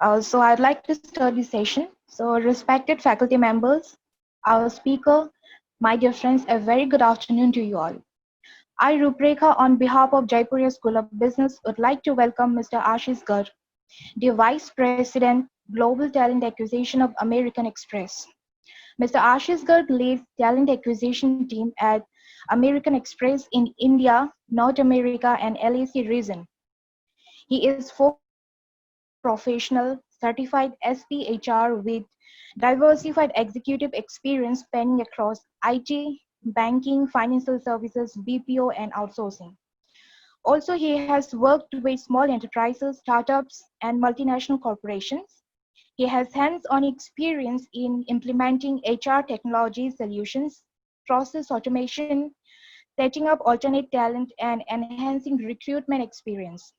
So I'd like to start the session. So respected faculty members, our speaker, my dear friends, a very good afternoon to you all. I, Ruprekha, on behalf of Jaipuria School of Business, would like to welcome Mr. Ashish Garg, the Vice President, Global Talent Acquisition of American Express. Mr. Ashish Garg leads talent acquisition team at American Express in India, North America, and LAC region. He is professional, certified SPHR with diversified executive experience spanning across IT, banking, financial services, BPO, and outsourcing. Also, he has worked with small enterprises, startups, and multinational corporations. He has hands-on experience in implementing HR technology solutions, process automation, setting up alternate talent, and enhancing recruitment experience.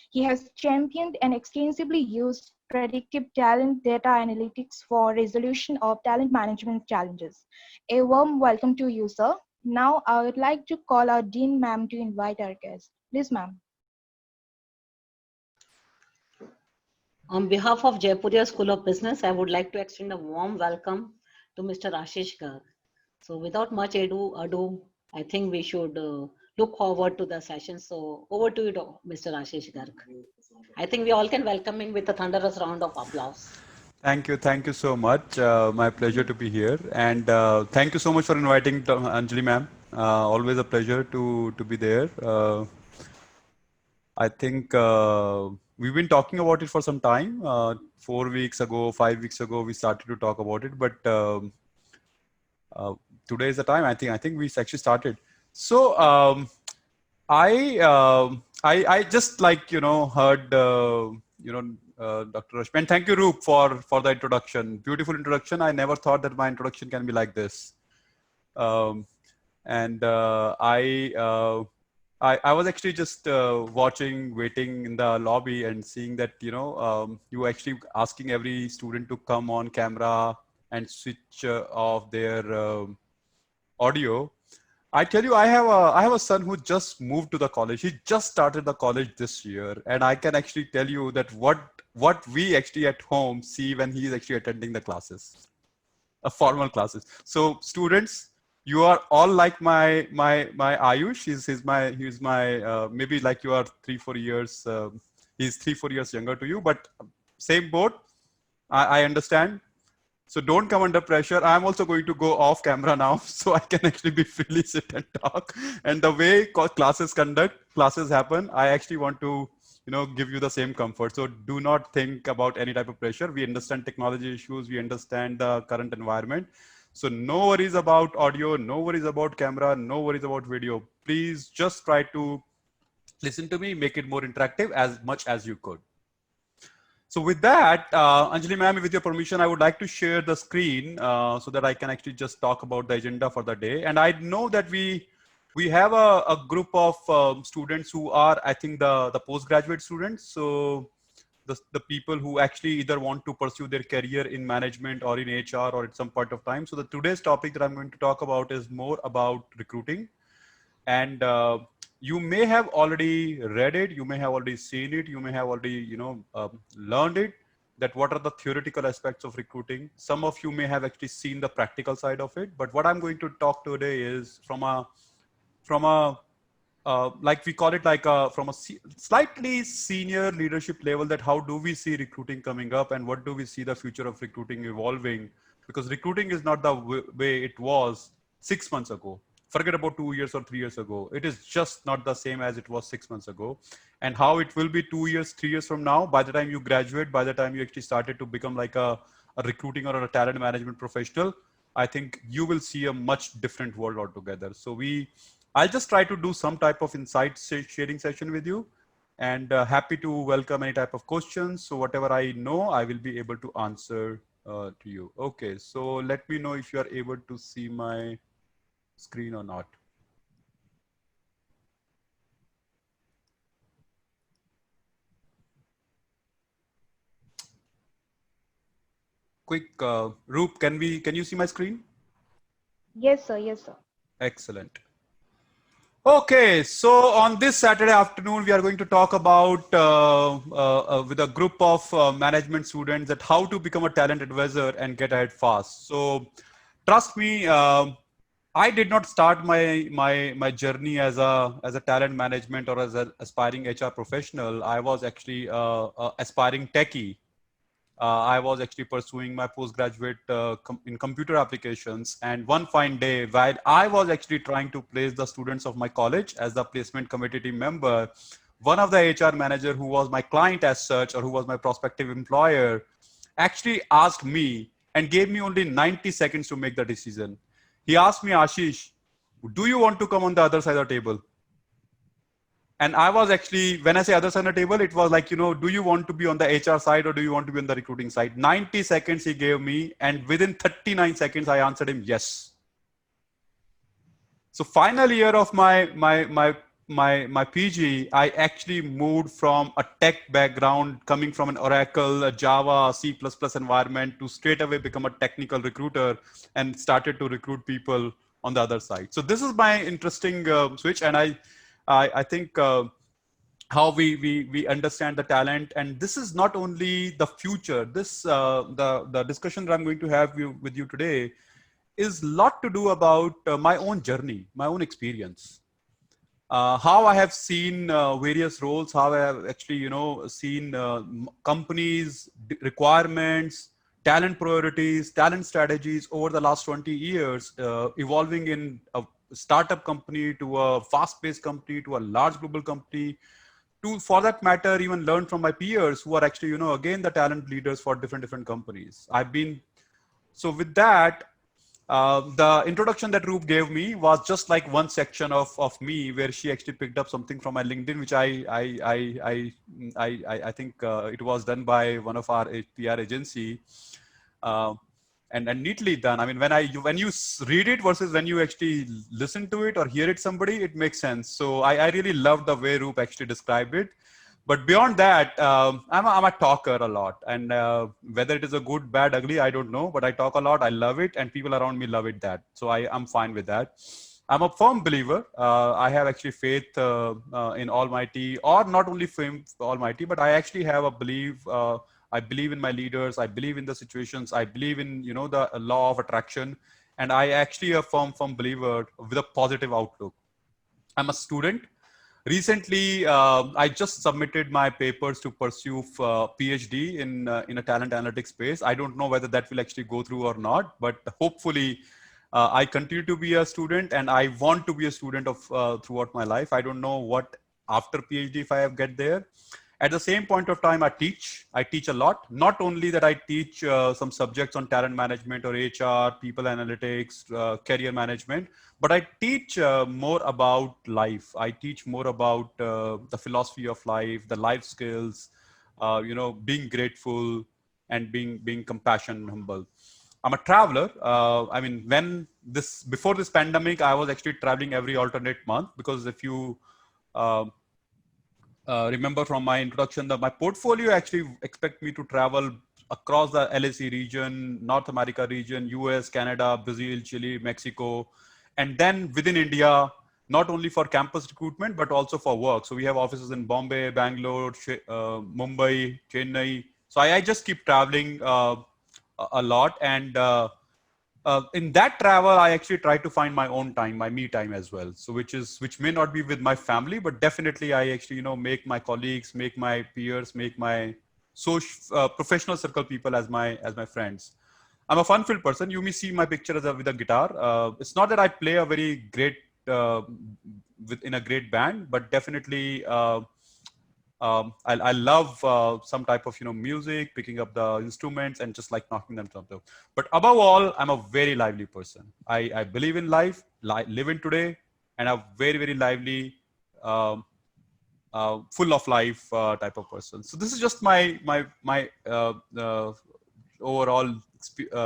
He has championed and extensively used predictive talent data analytics for resolution of talent management challenges. A warm welcome to you, sir. Now, I would like to call our Dean ma'am to invite our guest. Please, ma'am. On behalf of Jaipuria School of Business, I would like to extend a warm welcome to Mr. Ashish Garg. So without much ado, I think we should look forward to the session. So over to you, Mr. Ashish Garg. I think we all can welcome him with a thunderous round of applause. Thank you so much. My pleasure to be here, and thank you so much for inviting Anjali ma'am. Always a pleasure to be there. I think we've been talking about it for some time. 4 weeks ago, 5 weeks ago, we started to talk about it, but uh, today is the time. I think we actually started. So I just heard Dr. Rashmi. And thank you, Roop, for the introduction. Beautiful introduction. I never thought that my introduction can be like this. Um, and I was actually just waiting in the lobby and seeing that you were actually asking every student to come on camera and switch off their audio. I tell you, I have a son who just moved to the college. He just started the college this year, and I can actually tell you that what we actually at home see when he is actually attending the classes, formal classes. So students, you are all like my Ayush. He's my maybe like you are 3-4 years. He's 3-4 years younger to you, but same boat. I understand. So don't come under pressure. I'm also going to go off camera now, so I can actually be freely sit and talk. And the way classes happen, I actually want to, give you the same comfort. So do not think about any type of pressure. We understand technology issues. We understand the current environment. So no worries about audio, no worries about camera, no worries about video. Please just try to listen to me, make it more interactive as much as you could. So with that, Anjali ma'am, with your permission, I would like to share the screen so that I can actually just talk about the agenda for the day. And I know that we have a group of students who are, I think, the postgraduate students. So the people who actually either want to pursue their career in management or in HR or at some point of time. So the today's topic that I'm going to talk about is more about recruiting. And you may have already read it, you may have already seen it, you may have already learned it, that what are the theoretical aspects of recruiting. Some of you may have actually seen the practical side of it, but what I'm going to talk today is from a like we call it like from a slightly senior leadership level, that how do we see recruiting coming up and what do we see the future of recruiting evolving, because recruiting is not the way it was 6 months ago. Forget about 2 years or 3 years ago. It is just not the same as it was 6 months ago. And how it will be 2 years, 3 years from now, by the time you graduate, by the time you actually started to become like a recruiting or a talent management professional, I think you will see a much different world altogether. So I'll just try to do some type of insight sharing session with you, and happy to welcome any type of questions. So whatever I know, I will be able to answer to you. Okay, so let me know if you are able to see my screen or not. Quick, Roop, can you see my screen? Yes, sir. Yes, sir. Excellent. Okay, so on this Saturday afternoon, we are going to talk about with a group of management students that how to become a talent advisor and get ahead fast. So, trust me, I did not start my journey as a talent management or as an aspiring HR professional. I was actually aspiring techie. I was actually pursuing my postgraduate in computer applications. And one fine day, while I was actually trying to place the students of my college as the placement committee team member, one of the HR manager who was my client as such, or who was my prospective employer, actually asked me and gave me only 90 seconds to make the decision. He asked me, Ashish, do you want to come on the other side of the table? And I was actually, when I say other side of the table, it was like, do you want to be on the HR side or do you want to be on the recruiting side? 90 seconds he gave me, and within 39 seconds, I answered him yes. So final year of my PG, I actually moved from a tech background, coming from an Oracle, a Java, C++ environment, to straight away become a technical recruiter and started to recruit people on the other side. So this is my interesting switch, and I think how we understand the talent, and this is not only the future. This the discussion that I'm going to have with you today is a lot to do about my own journey, my own experience, how I have seen various roles, how I have actually, seen companies, requirements, talent priorities, talent strategies over the last 20 years, evolving in a startup company to a fast-paced company to a large global company, to, for that matter, even learn from my peers who are actually, again, the talent leaders for different companies. So with that, the introduction that Roop gave me was just like one section of me, where she actually picked up something from my LinkedIn, which I think it was done by one of our PR agency, uh, and neatly done. I mean, when you read it versus when you actually listen to it or hear it somebody, it makes sense. So I really loved the way Roop actually described it. But beyond that, I'm a talker a lot, and whether it is a good, bad, ugly, I don't know. But I talk a lot. I love it, and people around me love it. So I'm fine with that. I'm a firm believer. I have actually faith in Almighty, or not only faith Almighty, but I actually have a belief. I believe in my leaders. I believe in the situations. I believe in the law of attraction, and I actually a firm believer with a positive outlook. I'm a student. Recently, I just submitted my papers to pursue PhD in a talent analytics space. I don't know whether that will actually go through or not, but hopefully, I continue to be a student, and I want to be a student of throughout my life. I don't know what after PhD if I get there. At the same point of time, I teach. I teach a lot. Not only that, I teach some subjects on talent management or HR, people analytics, career management, but I teach more about life. I teach more about the philosophy of life, the life skills, being grateful and being compassionate and humble. I'm a traveler. I mean, before this pandemic, I was actually traveling every alternate month, because if you uh, remember from my introduction that my portfolio actually expect me to travel across the LAC region, North America region, US, Canada, Brazil, Chile, Mexico, and then within India, not only for campus recruitment, but also for work. So we have offices in Bombay, Bangalore, Mumbai, Chennai. So I just keep traveling a lot. And in that travel, I actually try to find my own time, my me time as well. So which may not be with my family, but definitely I actually make my colleagues, make my peers, make my social professional circle people as my friends. I'm a fun-filled person. You may see my picture with a guitar. It's not that I play a very great in a great band, but definitely I love some type of music, picking up the instruments and just like knocking them down. But above all, I'm a very lively person. I believe in life, live in today, and a very lively, full of life type of person. So this is just my overall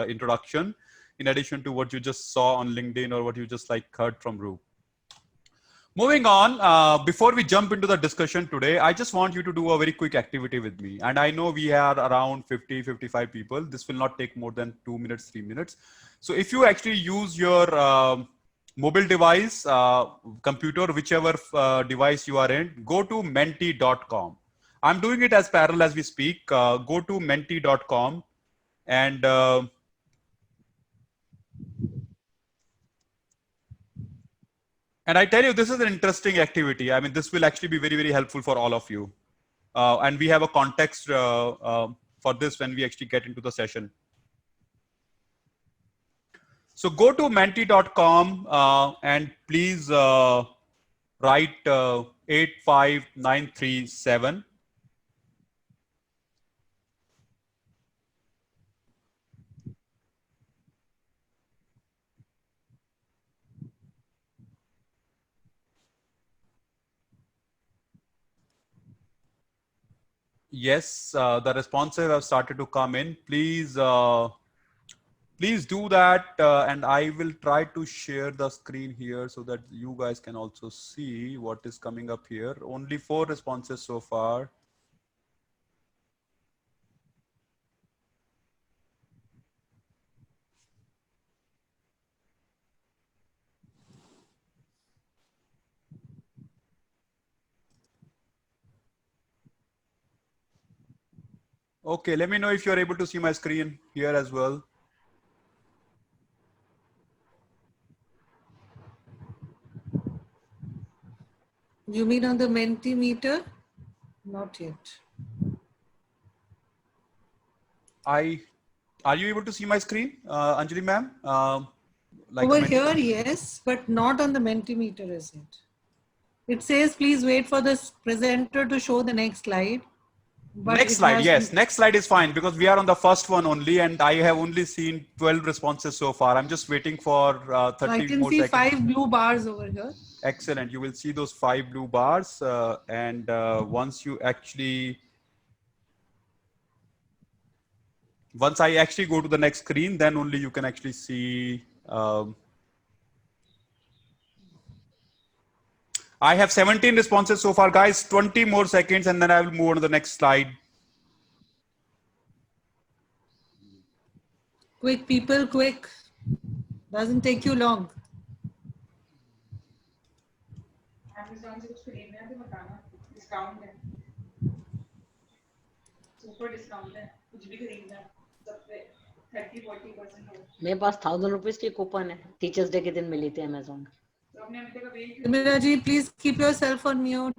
introduction, in addition to what you just saw on LinkedIn or what you just like heard from Roop. Moving on, before we jump into the discussion today, I just want you to do a very quick activity with me. And I know we are around 50, 55 people. This will not take more than 2 minutes, 3 minutes. So if you actually use your mobile device, computer, whichever device you are in, go to menti.com. I'm doing it as parallel as we speak. Go to menti.com and I tell you, this is an interesting activity. I mean, this will actually be very, very helpful for all of you. And we have a context for this when we actually get into the session. So go to menti.com and please write 85937. Yes, the responses have started to come in. Please do that, and I will try to share the screen here so that you guys can also see what is coming up here. Only 4 responses so far. Okay, let me know if you're able to see my screen here as well. You mean on the Mentimeter? Not yet. Are you able to see my screen, Anjali ma'am? Like Over here, yes, but not on the Mentimeter, is it? It says, please wait for the presenter to show the next slide. But next slide, yes. Next slide is fine because we are on the first one only and I have only seen 12 responses so far. I'm just waiting for 30 more seconds. I can see 5 blue bars over here. Excellent. You will see those 5 blue bars and once I actually go to the next screen, then only you can actually see. I have 17 responses so far, guys. 20 more seconds, and then I will move on to the next slide. Quick, people, quick. Doesn't take you long. Amazon से कुछ खरीदना है तो बताना, discount है, super discount है, कुछ भी खरीदना है सब पे 30-40% मेरे पास 1000 रुपीज की कूपन है, टीचर्स डे के दिन मिली थी अमेजोन। तो अपने हफ्ते का wait Mira ji, please keep yourself on mute.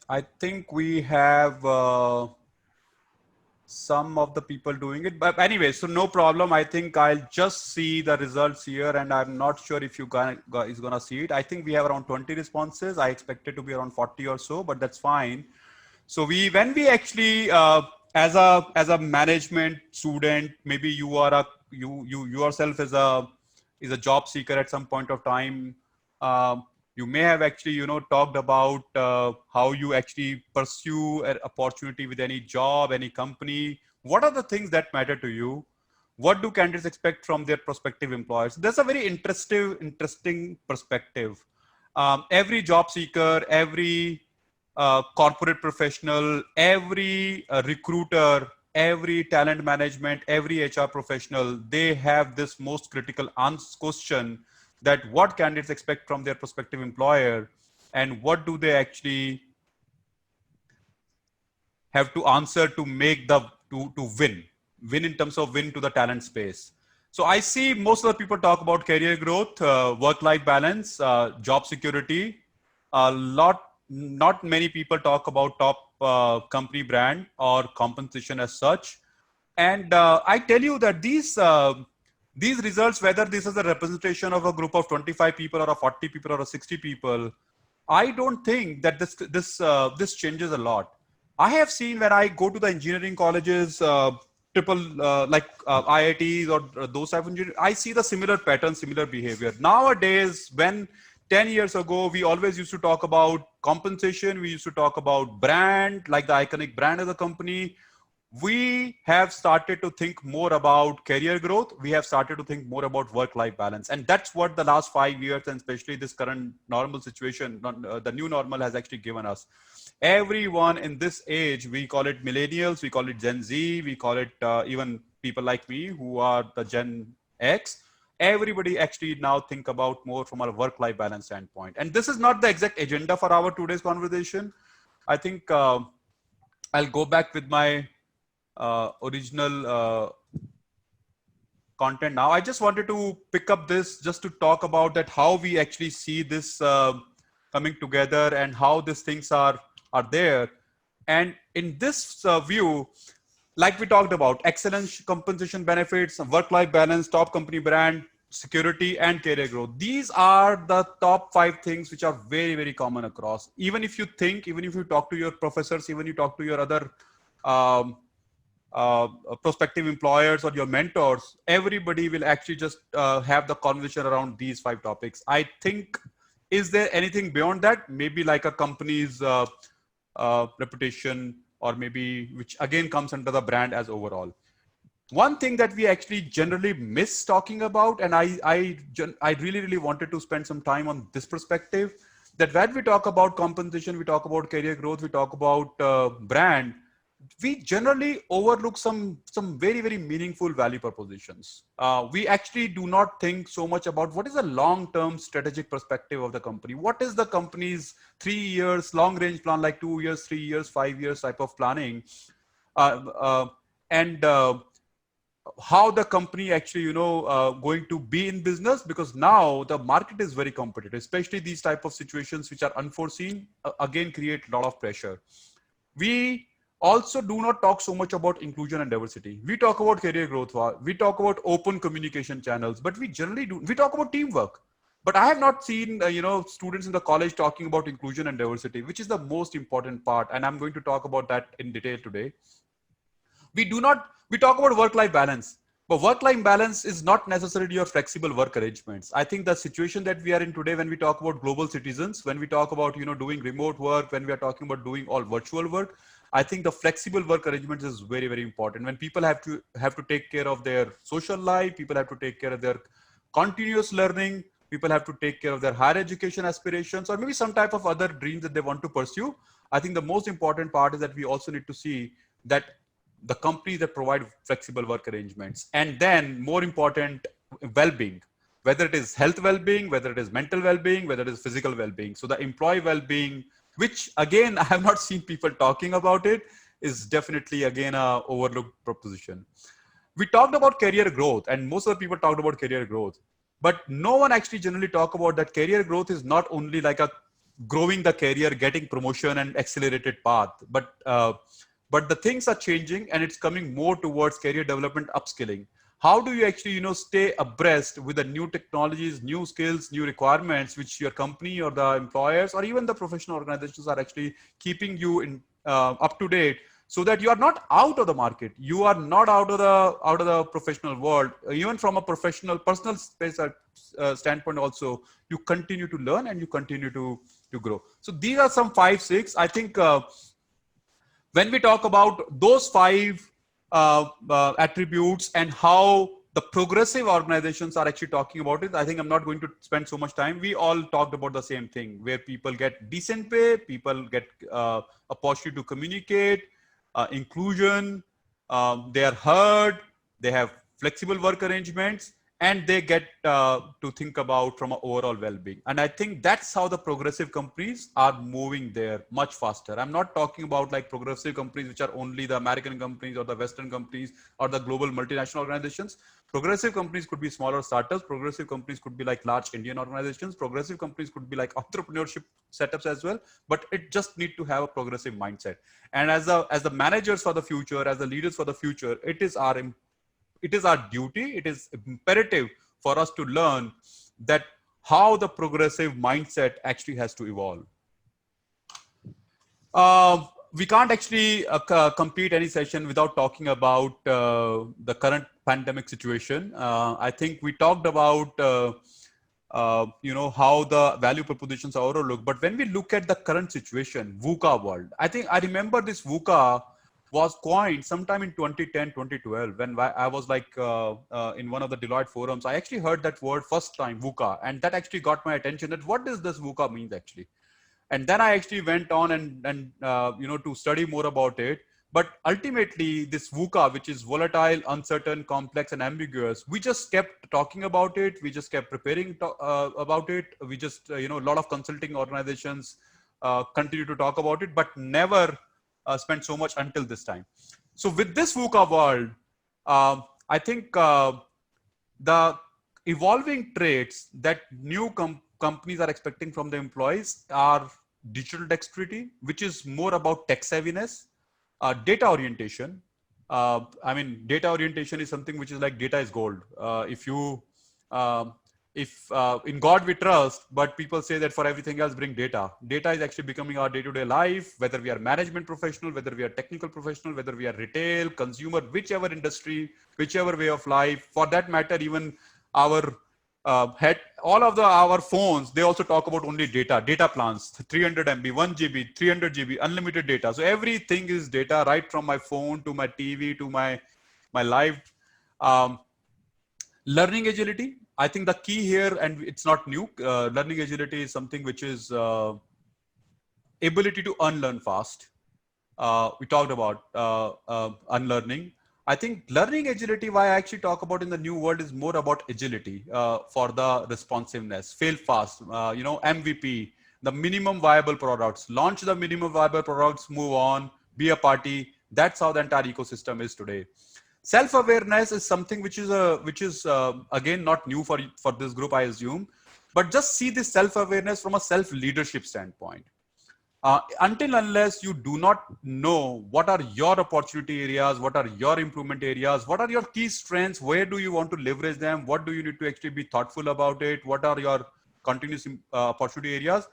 I think we have some of the people doing it, but anyway, so no problem. I think I'll just see the results here, and I'm not sure if you guys is gonna see it. I think we have around 20 responses. I expected to be around 40 or so, but that's fine. So when we actually as a management student, maybe you are you yourself is a job seeker at some point of time. You may have actually talked about how you actually pursue an opportunity with any job, any company. What are the things that matter to you? What do candidates expect from their prospective employers? That's a very interesting perspective. Every job seeker, every corporate professional, every recruiter, every talent management, every HR professional, they have this most critical question that what candidates expect from their prospective employer and what do they actually have to answer to make to win in terms of win to the talent space. So I see most of the people talk about career growth, work-life balance, job security. Not many people talk about top company brand or compensation as such. And I tell you that these results, whether this is a representation of a group of 25 people or a 40 people or a 60 people, I don't think that this changes a lot. I have seen when I go to the engineering colleges, IITs or those type of engineering, I see the similar pattern, similar behavior. Nowadays, when 10 years ago, we always used to talk about compensation. We used to talk about brand, like the iconic brand of the company. we have started to think more about career growth. We have started to think more about work-life balance. And that's what the last 5 years, and especially this current normal situation, the new normal, has actually given us. Everyone in this age, we call it millennials, we call it Gen Z, we call it even people like me who are the Gen X. Everybody actually now think about more from a work-life balance standpoint. And this is not the exact agenda for our today's conversation. I think I'll go back with my original content now. I just wanted to pick up this just to talk about that, how we actually see this coming together and how these things are there. And in this view, like we talked about, excellence, compensation benefits, work-life balance, top company brand, security, and career growth. These are the top 5 things which are very, very common across. Even if you talk to your professors, even you talk to your other um, prospective employers or your mentors, everybody will actually just have the conversation around these 5 topics. I think, is there anything beyond that? Maybe like a company's reputation, or maybe which again comes under the brand as overall. One thing that we actually generally miss talking about, and I really, really wanted to spend some time on this perspective, that when we talk about compensation, we talk about career growth, we talk about brand, we generally overlook some very, very meaningful value propositions. We actually do not think so much about what is the long-term strategic perspective of the company. What is the company's 3 years long-range plan, like 2 years, 3 years, 5 years type of planning, and how the company actually, going to be in business, because now the market is very competitive, especially these type of situations which are unforeseen, again, create a lot of pressure. We also do not talk so much about inclusion and diversity. We talk about career growth, we talk about open communication channels, but we talk about teamwork. But I have not seen, students in the college talking about inclusion and diversity, which is the most important part. And I'm going to talk about that in detail today. We talk about work-life balance, but work-life balance is not necessarily your flexible work arrangements. I think the situation that we are in today, when we talk about global citizens, when we talk about, doing remote work, when we are talking about doing all virtual work, I think the flexible work arrangements is very, very important. When people have to take care of their social life, people have to take care of their continuous learning, people have to take care of their higher education aspirations, or maybe some type of other dreams that they want to pursue. I think the most important part is that we also need to see that the companies that provide flexible work arrangements, and then more important, well-being, whether it is health well-being, whether it is mental well-being, whether it is physical well-being. So the employee well-being, which again, I have not seen people talking about it, is definitely again a overlooked proposition. We talked about career growth, and most of the people talked about career growth, but no one actually generally talk about that career growth is not only like a growing the career, getting promotion and accelerated path, but the things are changing and it's coming more towards career development, upskilling. How do you actually, stay abreast with the new technologies, new skills, new requirements, which your company or the employers or even the professional organizations are actually keeping you in up to date, so that you are not out of the market, you are not out of the professional world, even from a personal space standpoint. Also, you continue to learn and you continue to grow. So these are some 5, 6. I think. When we talk about those 5 attributes and how the progressive organizations are actually talking about it, I think I'm not going to spend so much time. We all talked about the same thing, where people get decent pay, people get opportunity to communicate, inclusion, they are heard, they have flexible work arrangements, and they get to think about from an overall well-being. And I think that's how the progressive companies are moving there much faster. I'm not talking about like progressive companies, which are only the American companies or the Western companies or the global multinational organizations. Progressive companies could be smaller startups. Progressive companies could be like large Indian organizations. Progressive companies could be like entrepreneurship setups as well, but it just need to have a progressive mindset. And as the managers for the future, as the leaders for the future, it is our duty, it is imperative for us to learn that how the progressive mindset actually has to evolve. We can't actually complete any session without talking about the current pandemic situation. I think we talked about how the value propositions are overlooked, but when we look at the current situation, VUCA world, I think I remember this VUCA was coined sometime in 2010, 2012, when I was like in one of the Deloitte forums. I actually heard that word first time, VUCA, and that actually got my attention. That what does this VUCA mean actually? And then I actually went on and to study more about it. But ultimately, this VUCA, which is volatile, uncertain, complex, and ambiguous, we just kept talking about it. We just kept preparing about it. We just, a lot of consulting organizations continue to talk about it, but never spent so much until this time. So with this VUCA world, I think the evolving traits that new companies are expecting from the employees are digital dexterity, which is more about tech savviness, data orientation. Data orientation is something which is like data is gold. If in God we trust, but people say that for everything else, bring data. Data is actually becoming our day-to-day life, whether we are management professional, whether we are technical professional, whether we are retail, consumer, whichever industry, whichever way of life, for that matter, even our all of our phones, they also talk about only data plans, 300 MB, 1 GB, 300 GB, unlimited data. So everything is data, right from my phone to my TV to my live. Learning agility, I think the key here, and it's not new, learning agility is something which is ability to unlearn fast. We talked about unlearning. I think learning agility, why I actually talk about in the new world, is more about agility for the responsiveness, fail fast, MVP, the minimum viable products, launch the minimum viable products, move on, be a party. That's how the entire ecosystem is today. Self-awareness is something which is again not new for this group, I assume, but just see this self-awareness from a self-leadership standpoint. Until unless you do not know what are your opportunity areas, what are your improvement areas, what are your key strengths, where do you want to leverage them, what do you need to actually be thoughtful about it, what are your continuous opportunity areas,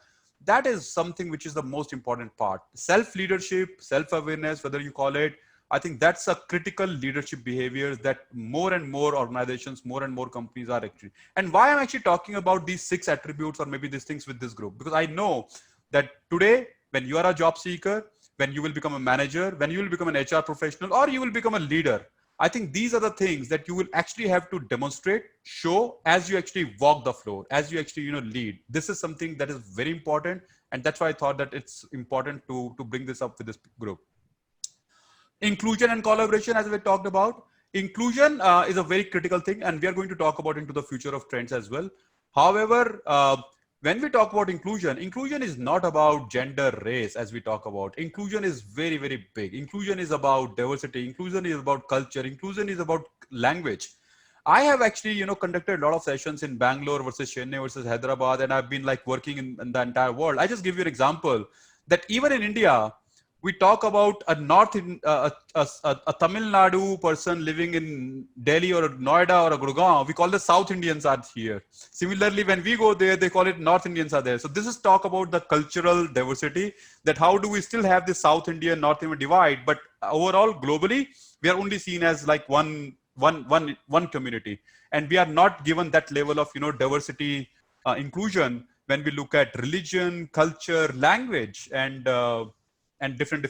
that is something which is the most important part. Self-leadership, self-awareness, whether you call it, I think that's a critical leadership behavior that more and more organizations, more and more companies are actually. And why I'm actually talking about these 6 attributes or maybe these things with this group, because I know that today, when you are a job seeker, when you will become a manager, when you will become an HR professional, or you will become a leader, I think these are the things that you will actually have to demonstrate, show as you actually walk the floor, as you actually, lead. This is something that is very important. And that's why I thought that it's important to bring this up with this group. Inclusion and collaboration, as we talked about. Inclusion is a very critical thing, and we are going to talk about into the future of trends as well. However, when we talk about inclusion, inclusion is not about gender, race, as we talk about. Inclusion is very, very big. Inclusion is about diversity. Inclusion is about culture. Inclusion is about language. I have actually, conducted a lot of sessions in Bangalore versus Chennai versus Hyderabad, and I've been like working in the entire world. I just give you an example that even in India, we talk about a Tamil Nadu person living in Delhi or Noida or a Gurgaon. We call the South Indians are here. Similarly, when we go there, they call it North Indians are there. So this is talk about the cultural diversity, that how do we still have this South Indian, North Indian divide, but overall, globally, we are only seen as like one community. And we are not given that level of, diversity, inclusion when we look at religion, culture, language, and different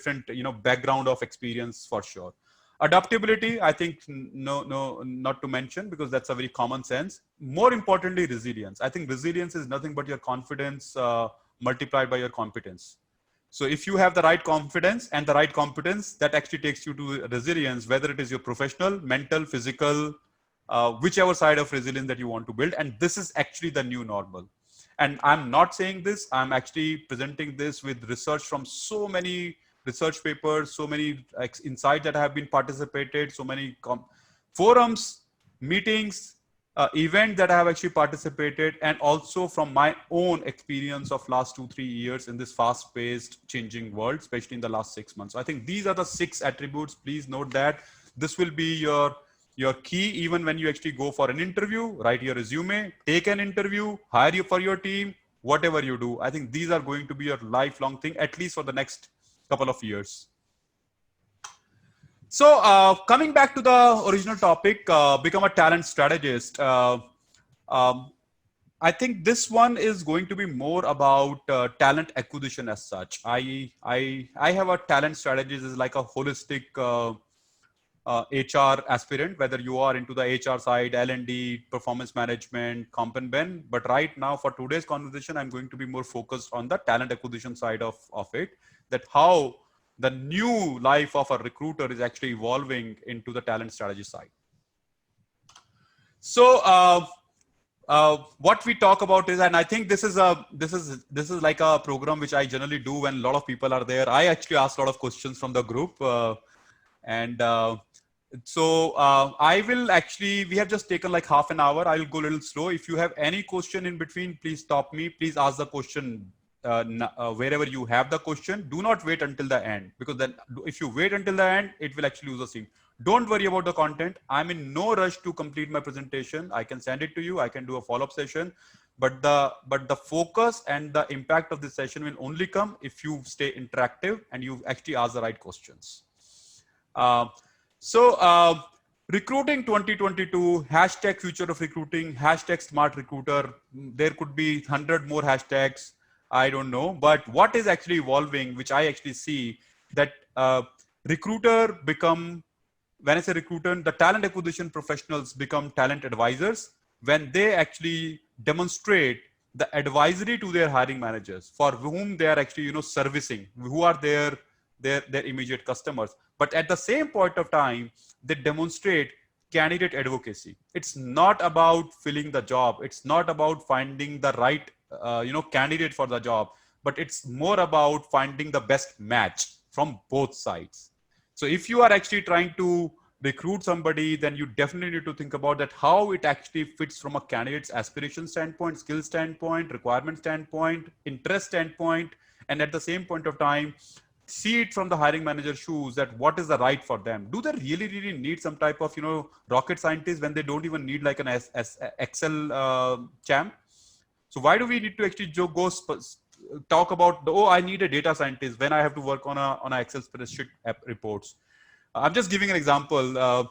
background of experience for sure. Adaptability, I think not to mention, because that's a very common sense. More importantly, resilience. I think resilience is nothing but your confidence multiplied by your competence. So if you have the right confidence and the right competence, that actually takes you to resilience, whether it is your professional, mental, physical, whichever side of resilience that you want to build. And this is actually the new normal. And I'm not saying this, I'm actually presenting this with research from so many research papers, so many insights that have been participated, so many forums, meetings, events that I have actually participated, and also from my own experience of last 2-3 years in this fast-paced changing world, especially in the last 6 months. So I think these are the 6 attributes. Please note that this will be your key, even when you actually go for an interview, write your resume, take an interview, hire you for your team, whatever you do. I think these are going to be your lifelong thing, at least for the next couple of years. So coming back to the original topic, become a talent strategist. I think this one is going to be more about talent acquisition as such. I have a talent strategies is like a holistic HR aspirant, whether you are into the HR side, L&D, performance management, comp and ben. But right now for today's conversation, I'm going to be more focused on the talent acquisition side of it, that how the new life of a recruiter is actually evolving into the talent strategy side. So what we talk about is, and I think this is like a program which I generally do when a lot of people are there. I actually ask a lot of questions from the group, and so I will actually, we have just taken like half an hour. I'll go a little slow. If you have any question in between, please stop me. Please ask the question wherever you have the question. Do not wait until the end, because then if you wait until the end, it will actually lose the steam. Don't worry about the content. I'm in no rush to complete my presentation. I can send it to you. I can do a follow-up session, but the focus and the impact of this session will only come if you stay interactive and you actually ask the right questions. Recruiting 2022, hashtag future of recruiting, hashtag smart recruiter. There could be 100 more hashtags. I don't know, but what is actually evolving, which I actually see, that recruiter become, when I say recruiter, the talent acquisition professionals become talent advisors when they actually demonstrate the advisory to their hiring managers, for whom they are actually, servicing, who are their immediate customers. But at the same point of time, they demonstrate candidate advocacy. It's not about filling the job. It's not about finding the right, candidate for the job, but it's more about finding the best match from both sides. So if you are actually trying to recruit somebody, then you definitely need to think about that, how it actually fits from a candidate's aspiration standpoint, skill standpoint, requirement standpoint, interest standpoint, and at the same point of time, see it from the hiring manager's shoes, that what is the right for them. Do they really need some type of, rocket scientist when they don't even need like an Excel champ? So why do we need to actually go talk about I need a data scientist when I have to work on a Excel spreadsheet reports? I'm just giving an example.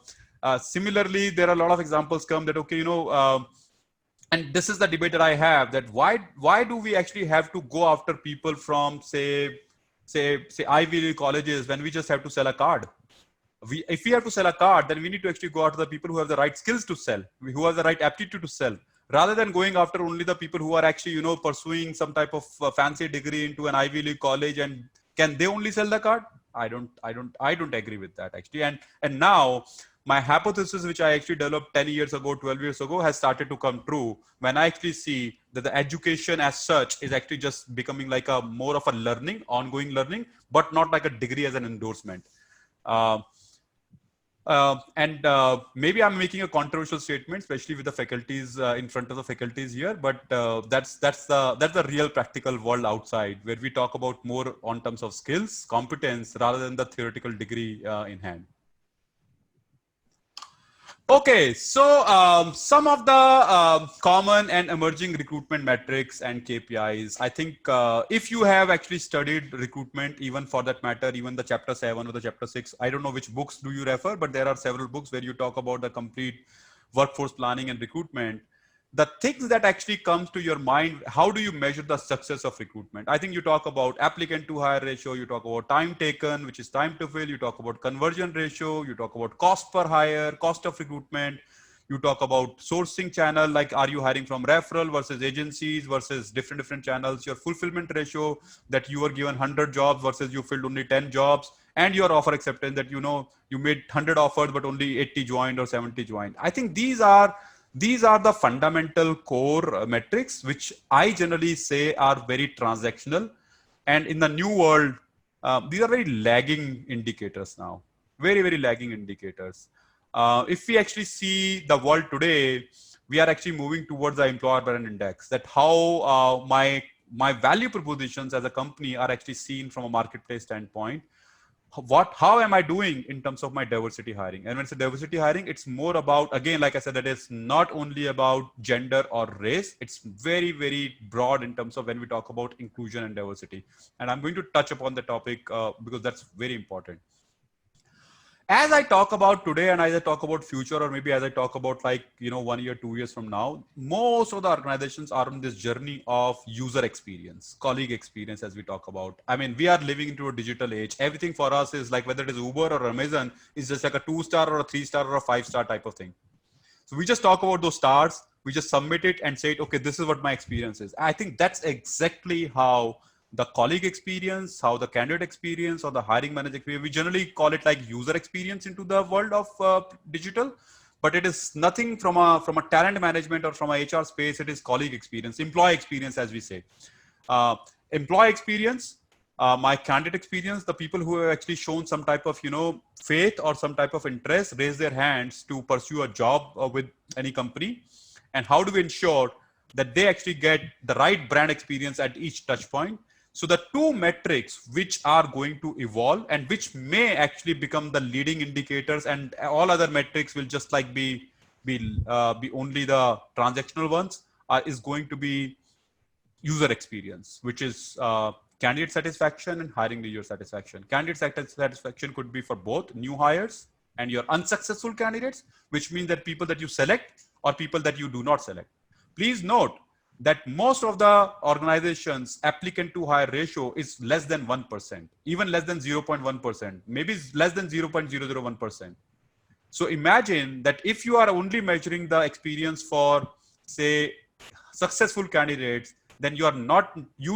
Similarly, there are a lot of examples come that, okay, and this is the debate that I have, that why do we actually have to go after people from say Ivy League colleges when we just have to sell a card? If we have to sell a card, then we need to actually go after the people who have the right skills to sell, who have the right aptitude to sell, rather than going after only the people who are actually, pursuing some type of fancy degree into an Ivy League college, and can they only sell the card? I don't agree with that actually. And now my hypothesis, which I actually developed 10 years ago, 12 years ago, has started to come true when I actually see that the education as such is actually just becoming like a more of a learning, ongoing learning, but not like a degree as an endorsement. Maybe I'm making a controversial statement, especially with the faculties in front of the faculties here, but that's the real practical world outside, where we talk about more on terms of skills, competence, rather than the theoretical degree in hand. Okay, so some of the common and emerging recruitment metrics and KPIs. I think if you have actually studied recruitment, even for that matter, even the chapter 7 or the chapter 6, I don't know which books do you refer, but there are several books where you talk about the complete workforce planning and recruitment. The things that actually comes to your mind, how do you measure the success of recruitment? I think you talk about applicant to hire ratio, you talk about time taken, which is time to fill, you talk about conversion ratio, you talk about cost per hire, cost of recruitment, you talk about sourcing channel, like are you hiring from referral versus agencies versus different channels, your fulfillment ratio, that you were given 100 jobs versus you filled only 10 jobs, and your offer acceptance, that you made 100 offers but only 80 joined or 70 joined. I think these are the fundamental core metrics, which I generally say are very transactional. And in the new world, these are very lagging indicators now, very lagging indicators. If we actually see the world today, we are actually moving towards the employer brand index, that how my value propositions as a company are actually seen from a marketplace standpoint. How am I doing in terms of my diversity hiring? And when it's a diversity hiring, it's more about, again, like I said, that it's not only about gender or race. It's very broad in terms of when we talk about inclusion and diversity. And I'm going to touch upon the topic because that's very important. as I talk about today and as I talk about future, or maybe as I talk about like, 1 year, 2 years from now, most of the organizations are on this journey of user experience, colleague experience, as we talk about. I mean, we are living into a digital age. Everything for us is like, whether it is Uber or Amazon, is just like a 2-star or a 3-star or a 5-star type of thing. So we just talk about those stars, we just submit it and say, okay, this is what my experience is. I think that's exactly how the colleague experience, how the candidate experience, or the hiring manager experience, we generally call it like user experience into the world of digital, but it is nothing from a talent management or from a HR space. It is colleague experience, employee experience, as we say. Employee experience, my candidate experience, the people who have actually shown some type of, faith or some type of interest, raise their hands to pursue a job with any company. And how do we ensure that they actually get the right brand experience at each touch point? So the two metrics which are going to evolve and which may actually become the leading indicators, and all other metrics will just like be only the transactional ones, is going to be user experience, which is candidate satisfaction and hiring leader satisfaction. Candidate satisfaction could be for both new hires and your unsuccessful candidates, which means that people that you select or people that you do not select. Please note that most of the organizations applicant to hire ratio is less than 1%, even less than 0.1%, maybe less than 0.001%. So imagine that if you are only measuring the experience for, say, successful candidates, then you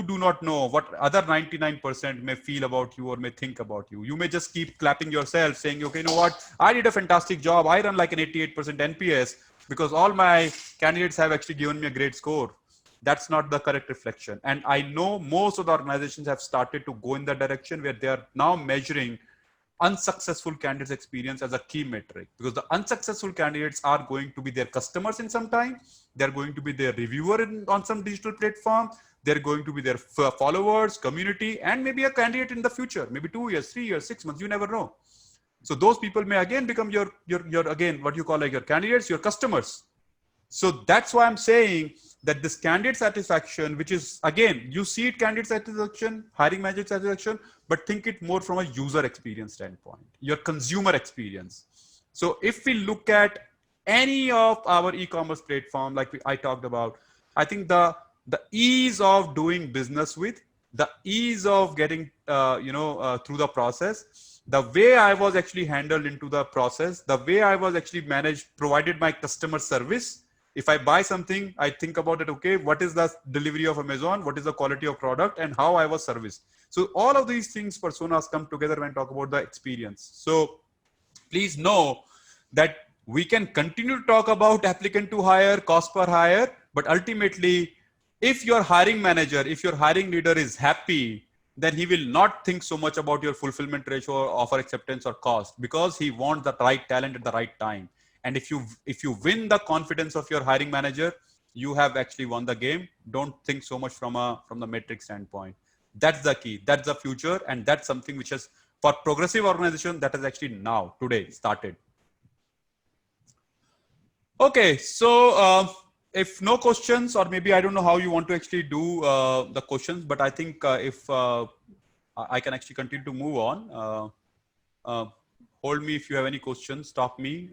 do not know what other 99% may feel about you or may think about you. You may just keep clapping yourself saying, okay, you know what? I did a fantastic job. I run like an 88% NPS because all my candidates have actually given me a great score. That's not the correct reflection. And I know most of the organizations have started to go in that direction where they are now measuring unsuccessful candidates experience as a key metric, because the unsuccessful candidates are going to be their customers in some time. They're going to be their reviewer on some digital platform. They're going to be their followers, community, and maybe a candidate in the future, maybe 2 years, 3 years, 6 months, you never know. So those people may again become your again, what you call like your candidates, your customers. So that's why I'm saying that this candidate satisfaction, which is again, you see it candidate satisfaction, hiring manager satisfaction, but think it more from a user experience standpoint, your consumer experience. So if we look at any of our e-commerce platform, like I talked about, I think the ease of doing business with, the ease of getting, through the process, the way I was actually handled into the process, the way I was actually provided my customer service. If I buy something, I think about it, okay, what is the delivery of Amazon? What is the quality of product and how I was serviced? So all of these things, personas come together when I talk about the experience. So please know that we can continue to talk about applicant to hire, cost per hire, but ultimately, if your hiring manager, if your hiring leader is happy, then he will not think so much about your fulfillment ratio or offer acceptance or cost, because he wants the right talent at the right time. And if you win the confidence of your hiring manager, you have actually won the game. Don't think so much from the metric standpoint. That's the key. That's the future, and that's something which has, for progressive organization, that has actually now today started. Okay, so if no questions, or maybe I don't know how you want to actually do the questions, but I think if I can actually continue to move on. Hold me if you have any questions. Stop me.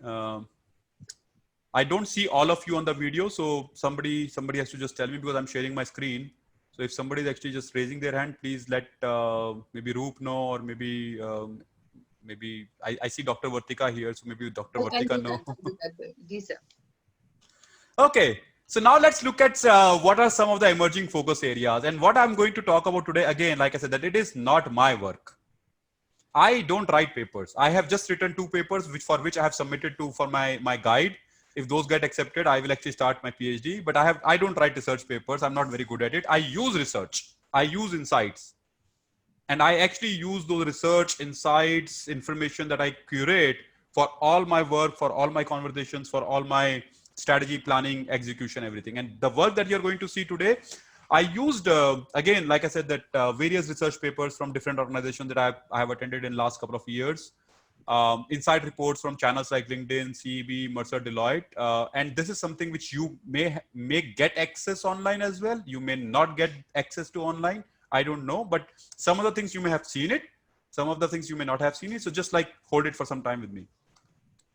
I don't see all of you on the video, so somebody has to just tell me, because I'm sharing my screen. So if somebody is actually just raising their hand, please let maybe Roop know, or maybe I see Dr. Vartika here, so maybe Dr. Vartika know. Yes, sir. Okay, so now let's look at what are some of the emerging focus areas, and what I'm going to talk about today. Again, like I said, that it is not my work. I don't write papers. I have just written 2 papers, for which I have submitted for my guide. If those get accepted, I will actually start my PhD, but I don't write research papers. I'm not very good at it. I use research. I use insights. And I actually use those research insights, information that I curate for all my work, for all my conversations, for all my strategy, planning, execution, everything. And the work that you're going to see today, I used, again, like I said, that various research papers from different organizations that I have attended in the last couple of years. Insight reports from channels like LinkedIn, CEB, Mercer, Deloitte. And this is something which you may get access online as well. You may not get access to online. I don't know, but some of the things you may have seen it. Some of the things you may not have seen it. So just like hold it for some time with me.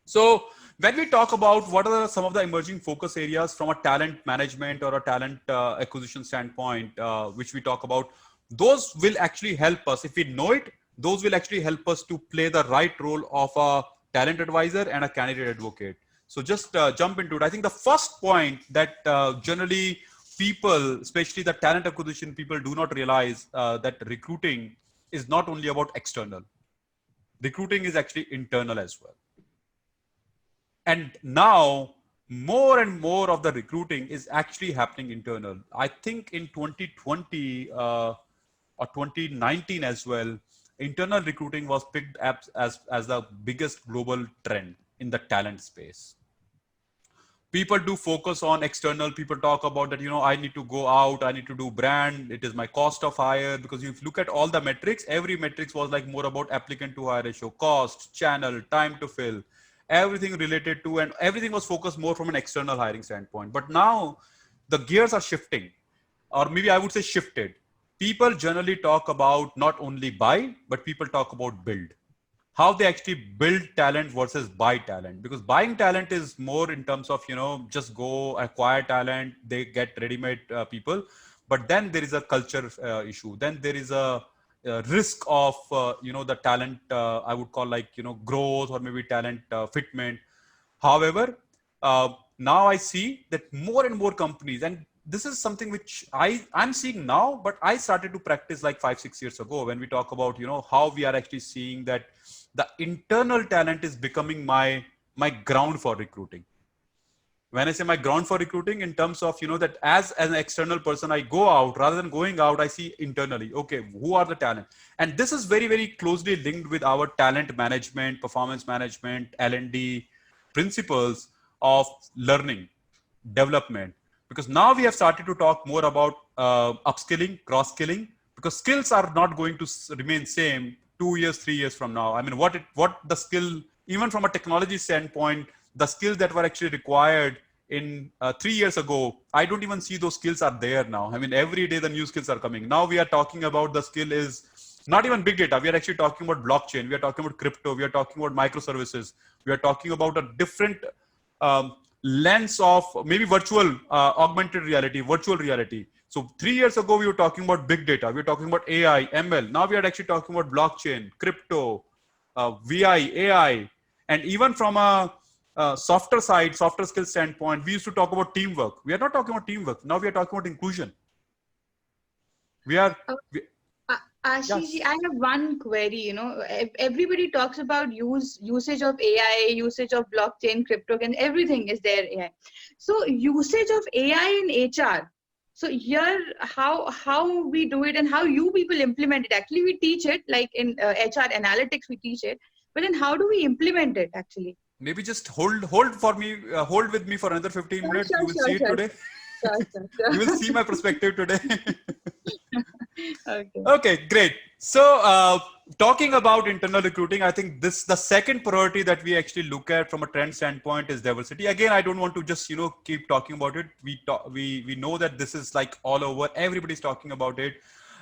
So when we talk about what are some of the emerging focus areas from a talent management or a talent acquisition standpoint, which we talk about, those will actually help us. If we know it, those will actually help us to play the right role of a talent advisor and a candidate advocate. So just jump into it. I think the first point that generally people, especially the talent acquisition people, do not realize that recruiting is not only about external. Recruiting is actually internal as well. And now more and more of the recruiting is actually happening internal. I think in 2020 or 2019 as well, internal recruiting was picked up as the biggest global trend in the talent space. People do focus on external. People talk about that, I need to go out, I need to do brand, it is my cost of hire. Because if you look at all the metrics, every metrics was like more about applicant to hire ratio, cost, channel, time to fill, everything related to, and everything was focused more from an external hiring standpoint. But now the gears are shifting, or maybe I would say shifted. People generally talk about not only buy, but people talk about build. How they actually build talent versus buy talent. Because buying talent is more in terms of, just go acquire talent, they get ready-made people. But then there is a culture issue. Then there is a risk of, the talent, I would call like, growth or maybe talent fitment. However, now I see that more and more companies, and this is something which I'm seeing now, but I started to practice like 5-6 years ago when we talk about, how we are actually seeing that the internal talent is becoming my ground for recruiting. When I say my ground for recruiting, in terms of, that as an external person, I go out, rather than going out, I see internally, okay, who are the talent? And this is very, very closely linked with our talent management, performance management, L&D principles of learning, development. Because now we have started to talk more about upskilling, cross-skilling, because skills are not going to remain same 2 years, 3 years from now. I mean, what the skill, even from a technology standpoint, the skills that were actually required in 3 years ago, I don't even see those skills are there now. I mean, every day the new skills are coming. Now we are talking about the skill is not even big data. We are actually talking about blockchain. We are talking about crypto. We are talking about microservices. We are talking about a different lens of maybe virtual, augmented reality, virtual reality. So 3 years ago, we were talking about big data. We were talking about AI, ML. Now we are actually talking about blockchain, crypto, VI, AI. And even from a softer side, softer skill standpoint, we used to talk about teamwork. We are not talking about teamwork. Now we are talking about inclusion. We are... Ashish, I have one query. Everybody talks about usage of AI, usage of blockchain, crypto, and everything is there. AI. So usage of AI in HR. So here, how we do it and how you people implement it. Actually, we teach it like in HR analytics, we teach it. But then how do we implement it actually? Maybe just hold for me, hold with me for another 15 minutes. You will see it today. You will see my perspective today. Okay, great. So talking about internal recruiting, I think the second priority that we actually look at from a trend standpoint is diversity. Again, I don't want to just keep talking about it. We know that this is like all over. Everybody's talking about it.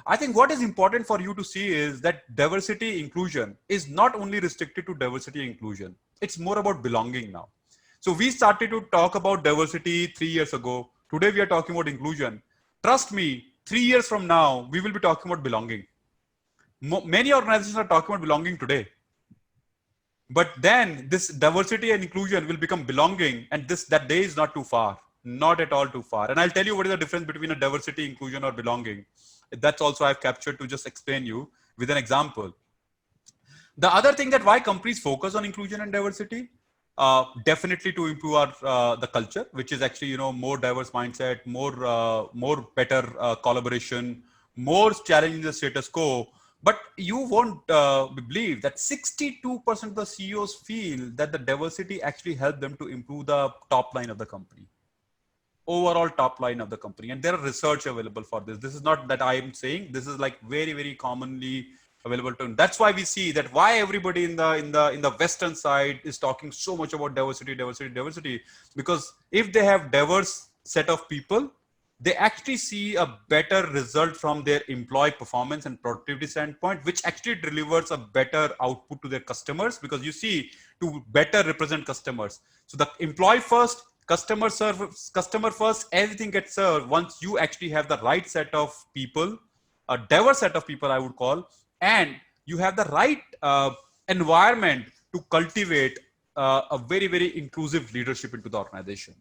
I think what is important for you to see is that diversity inclusion is not only restricted to diversity inclusion. It's more about belonging now. So we started to talk about diversity 3 years ago. Today we are talking about inclusion. Trust me, 3 years from now, we will be talking about belonging. Many organizations are talking about belonging today. But then this diversity and inclusion will become belonging, and that day is not too far, not at all too far. And I'll tell you what is the difference between a diversity, inclusion, or belonging. That's also I've captured to just explain you with an example. The other thing that why companies focus on inclusion and diversity, definitely to improve the culture, which is actually more diverse mindset, more better collaboration, more challenging the status quo. But you won't believe that 62% of the CEOs feel that the diversity actually helped them to improve the top line of the company, overall top line of the company. And there are research available for this. This is not that I am saying, this is like very, very commonly available to them. That's why we see that why everybody in the Western side is talking so much about diversity, because if they have diverse set of people, they actually see a better result from their employee performance and productivity standpoint, which actually delivers a better output to their customers, because you see, to better represent customers. So the employee first, customer service, customer first, everything gets served once you actually have the right set of people, a diverse set of people, I would call, and you have the right environment to cultivate a very, very inclusive leadership into the organization.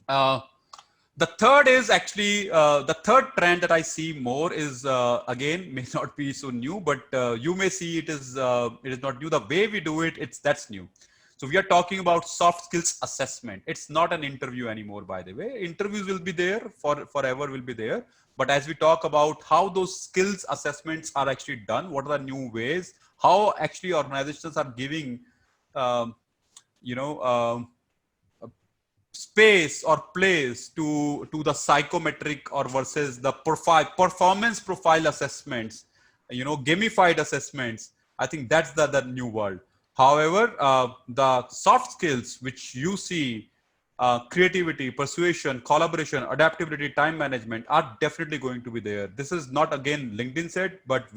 The third is actually the third trend that I see more is again may not be so new, but you may see it is not new. The way we do it, that's new. So we are talking about soft skills assessment. It's not an interview anymore, by the way. Interviews will be there forever, will be there. But as we talk about how those skills assessments are actually done, what are the new ways, how actually organizations are giving, space or place to the psychometric or versus the performance profile assessments, gamified assessments. I think that's the new world. However, the soft skills which you see, creativity, persuasion, collaboration, adaptability, time management, are definitely going to be there. This is not, again, LinkedIn said, but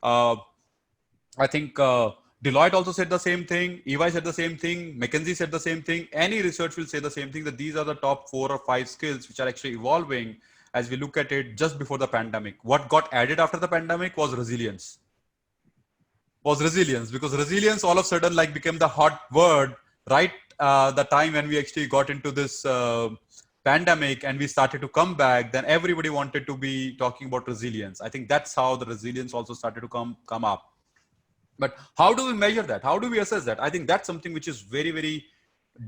I think Deloitte also said the same thing. EY said the same thing. McKinsey said the same thing. Any research will say the same thing, that these are the top 4 or 5 skills which are actually evolving as we look at it just before the pandemic. What got added after the pandemic was resilience. Because resilience all of a sudden became the hot word, right? The time when we actually got into this pandemic and we started to come back, then everybody wanted to be talking about resilience. I think that's how the resilience also started to come up. But how do we measure that? How do we assess that? I think that's something which is very, very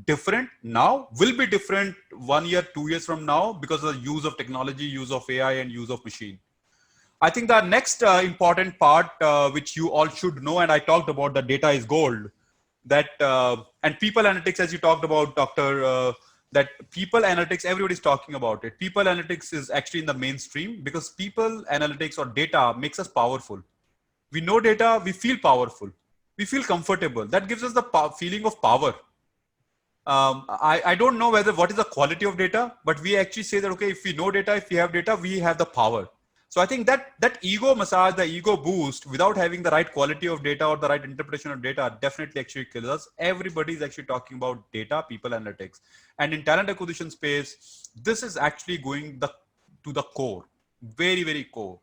different now, will be different 1 year, 2 years from now, because of the use of technology, use of AI, and use of machine. I think the next important part, which you all should know, and I talked about, the data is gold, that and people analytics, as you talked about, Doctor, that people analytics, everybody's talking about it. People analytics is actually in the mainstream because people analytics or data makes us powerful. We know data, we feel powerful, we feel comfortable. That gives us the feeling of power. I don't know what is the quality of data, but we actually say that, okay, if we know data, if we have data, we have the power. So I think that ego massage, the ego boost, without having the right quality of data or the right interpretation of data, definitely actually kills us. Everybody is actually talking about data, people analytics. And in talent acquisition space, this is actually going to the core, very, very core,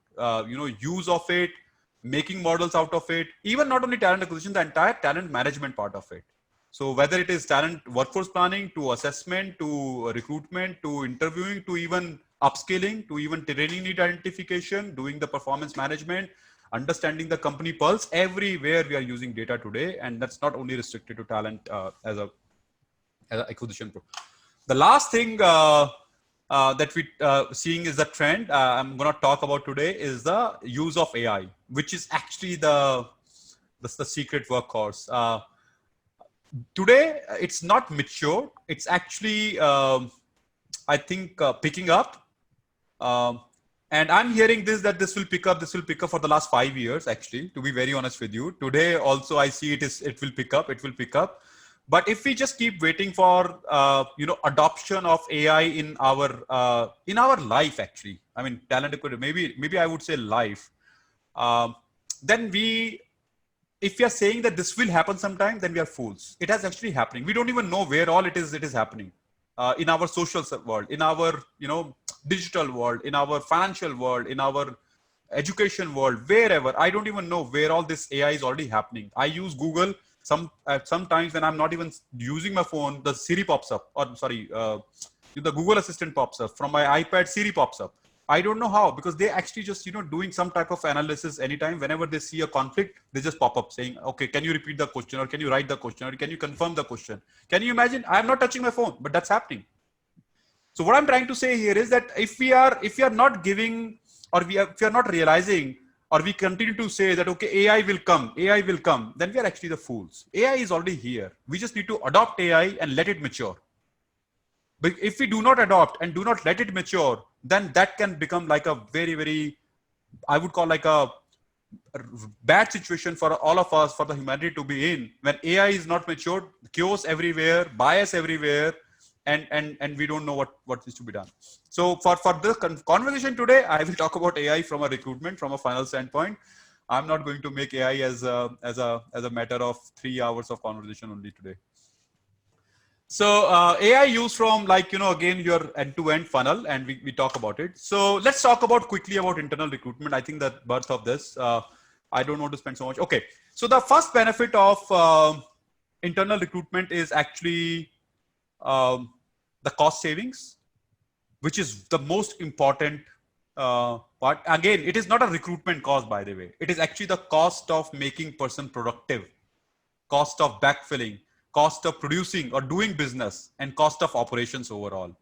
use of it, making models out of it, even not only talent acquisition, the entire talent management part of it. So whether it is talent workforce planning, to assessment, to recruitment, to interviewing, to even upskilling, to even training need identification, doing the performance management, understanding the company pulse, everywhere we are using data today. And that's not only restricted to talent as a acquisition. The last thing that we seeing is the trend I'm going to talk about today is the use of AI, which is actually the secret workhorse. Today, it's not mature. It's actually, I think, picking up. And I'm hearing that this will pick up for the last 5 years, actually, to be very honest with you. Today, also, I see it will pick up. But if we just keep waiting for, adoption of AI in our life, actually, I mean, talent equity, maybe I would say life, then if we are saying that this will happen sometime, then we are fools. It has actually happening. We don't even know where all it is happening. In our social world, in our, digital world, in our financial world, in our education world, wherever. I don't even know where all this AI is already happening. I use Google. Sometimes when I'm not even using my phone, the Siri pops up, or sorry, the Google Assistant pops up. From my iPad, Siri pops up. I don't know how, because they actually just, doing some type of analysis anytime. Whenever they see a conflict, they just pop up saying, okay, can you repeat the question, or can you write the question, or can you confirm the question? Can you imagine? I'm not touching my phone, but that's happening. So what I'm trying to say here is that if we are not giving, or if we are not realizing, or we continue to say that, okay, AI will come, then we are actually the fools. AI is already here. We just need to adopt AI and let it mature. But if we do not adopt and do not let it mature, then that can become like a very, very, I would call like a bad situation for all of us, for the humanity to be in. When AI is not matured, chaos everywhere, bias everywhere, and we don't know what is to be done. So for the conversation today, I will talk about AI from a recruitment, from a final standpoint. I'm not going to make AI as a matter of 3 hours of conversation only today. So AI used from, like, again, your end-to-end funnel, and we talk about it. So let's talk about quickly about internal recruitment. I think that birth of this, I don't want to spend so much. Okay. So the first benefit of internal recruitment is actually the cost savings, which is the most important part. Again, it is not a recruitment cost, by the way. It is actually the cost of making person productive, cost of backfilling, cost of producing or doing business, and cost of operations overall.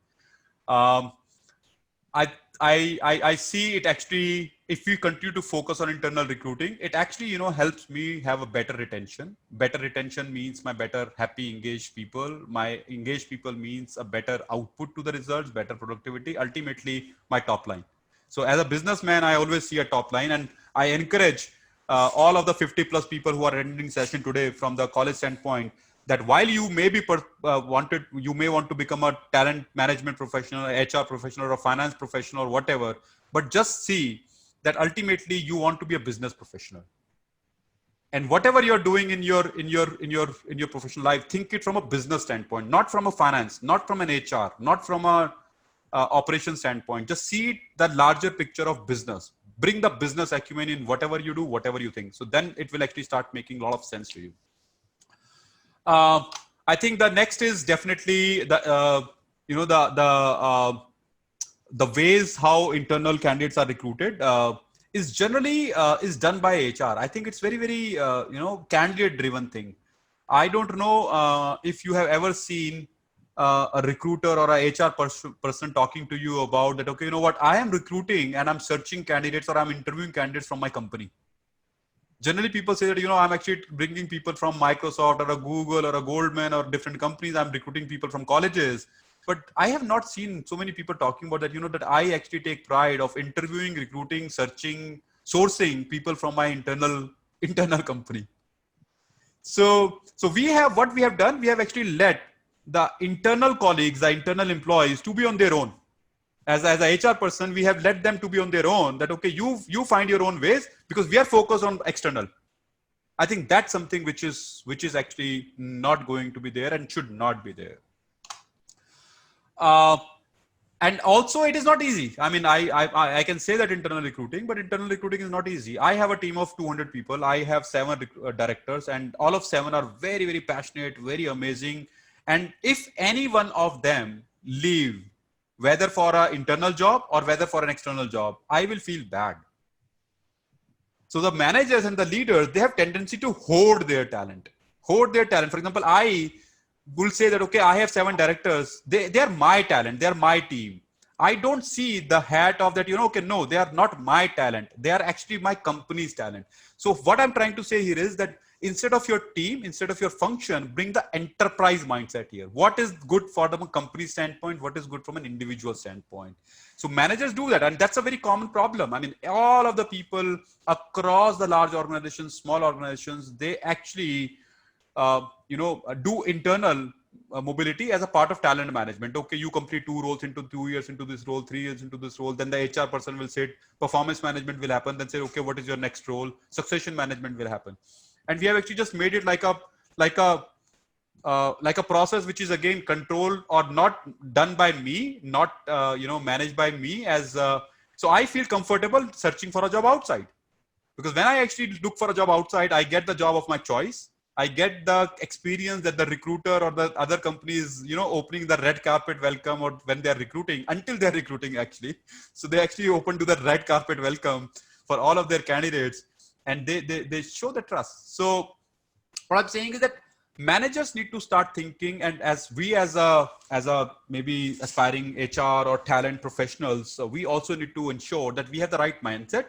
I see it actually, if we continue to focus on internal recruiting, it actually, helps me have a better retention. Better retention means my better, happy, engaged people. My engaged people means a better output to the results, better productivity, ultimately my top line. So as a businessman, I always see a top line, and I encourage all of the 50 plus people who are attending session today from the college standpoint, that while you may be you may want to become a talent management professional, HR professional, or a finance professional, or whatever, but just see that ultimately you want to be a business professional. And whatever you're doing in your professional life, think it from a business standpoint, not from a finance, not from an HR, not from a operation standpoint. Just see the larger picture of business. Bring the business acumen in whatever you do, whatever you think. So then it will actually start making a lot of sense to you. I think the next is definitely the the ways how internal candidates are recruited is generally is done by HR. I think it's very candidate driven thing. I don't know if you have ever seen a recruiter or a HR person talking to you about that. Okay, you know what? I am recruiting and I'm searching candidates, or I'm interviewing candidates from my company. Generally, people say that, I'm actually bringing people from Microsoft or a Google or a Goldman or different companies. I'm recruiting people from colleges. But I have not seen so many people talking about that, that I actually take pride of interviewing, recruiting, searching, sourcing people from my internal company. So we have, what we have done, we have actually let the internal colleagues, the internal employees to be on their own. As a HR person, we have let them to be on their own, that, okay, you find your own ways, because we are focused on external. I think that's something which is actually not going to be there and should not be there. And also it is not easy. I mean, I can say that internal recruiting, but internal recruiting is not easy. I have a team of 200 people. I have 7 directors, and all of 7 are very, very passionate, very amazing. And if any one of them leave, whether for an internal job or whether for an external job, I will feel bad. So the managers and the leaders, they have tendency to hoard their talent. For example, I will say that, okay, I have 7 directors. They are my talent. They are my team. I don't see the hat of that, okay, no, they are not my talent. They are actually my company's talent. So what I'm trying to say here is that instead of your team, instead of your function, bring the enterprise mindset here. What is good from a company standpoint? What is good from an individual standpoint? So managers do that. And that's a very common problem. I mean, all of the people across the large organizations, small organizations, they actually, do internal mobility as a part of talent management. Okay, you complete 2 roles into 2 years into this role, 3 years into this role. Then the HR person will say performance management will happen. Then say, okay, what is your next role? Succession management will happen. And we have actually just made it like a process which is again controlled or not done by me, not managed by me. So I feel comfortable searching for a job outside, because when I actually look for a job outside, I get the job of my choice. I get the experience that the recruiter or the other companies, opening the red carpet welcome, or when they're recruiting, until they're recruiting actually. So they actually open to the red carpet welcome for all of their candidates, and they show the trust. So what I'm saying is that managers need to start thinking, and as a maybe aspiring HR or talent professionals, we also need to ensure that we have the right mindset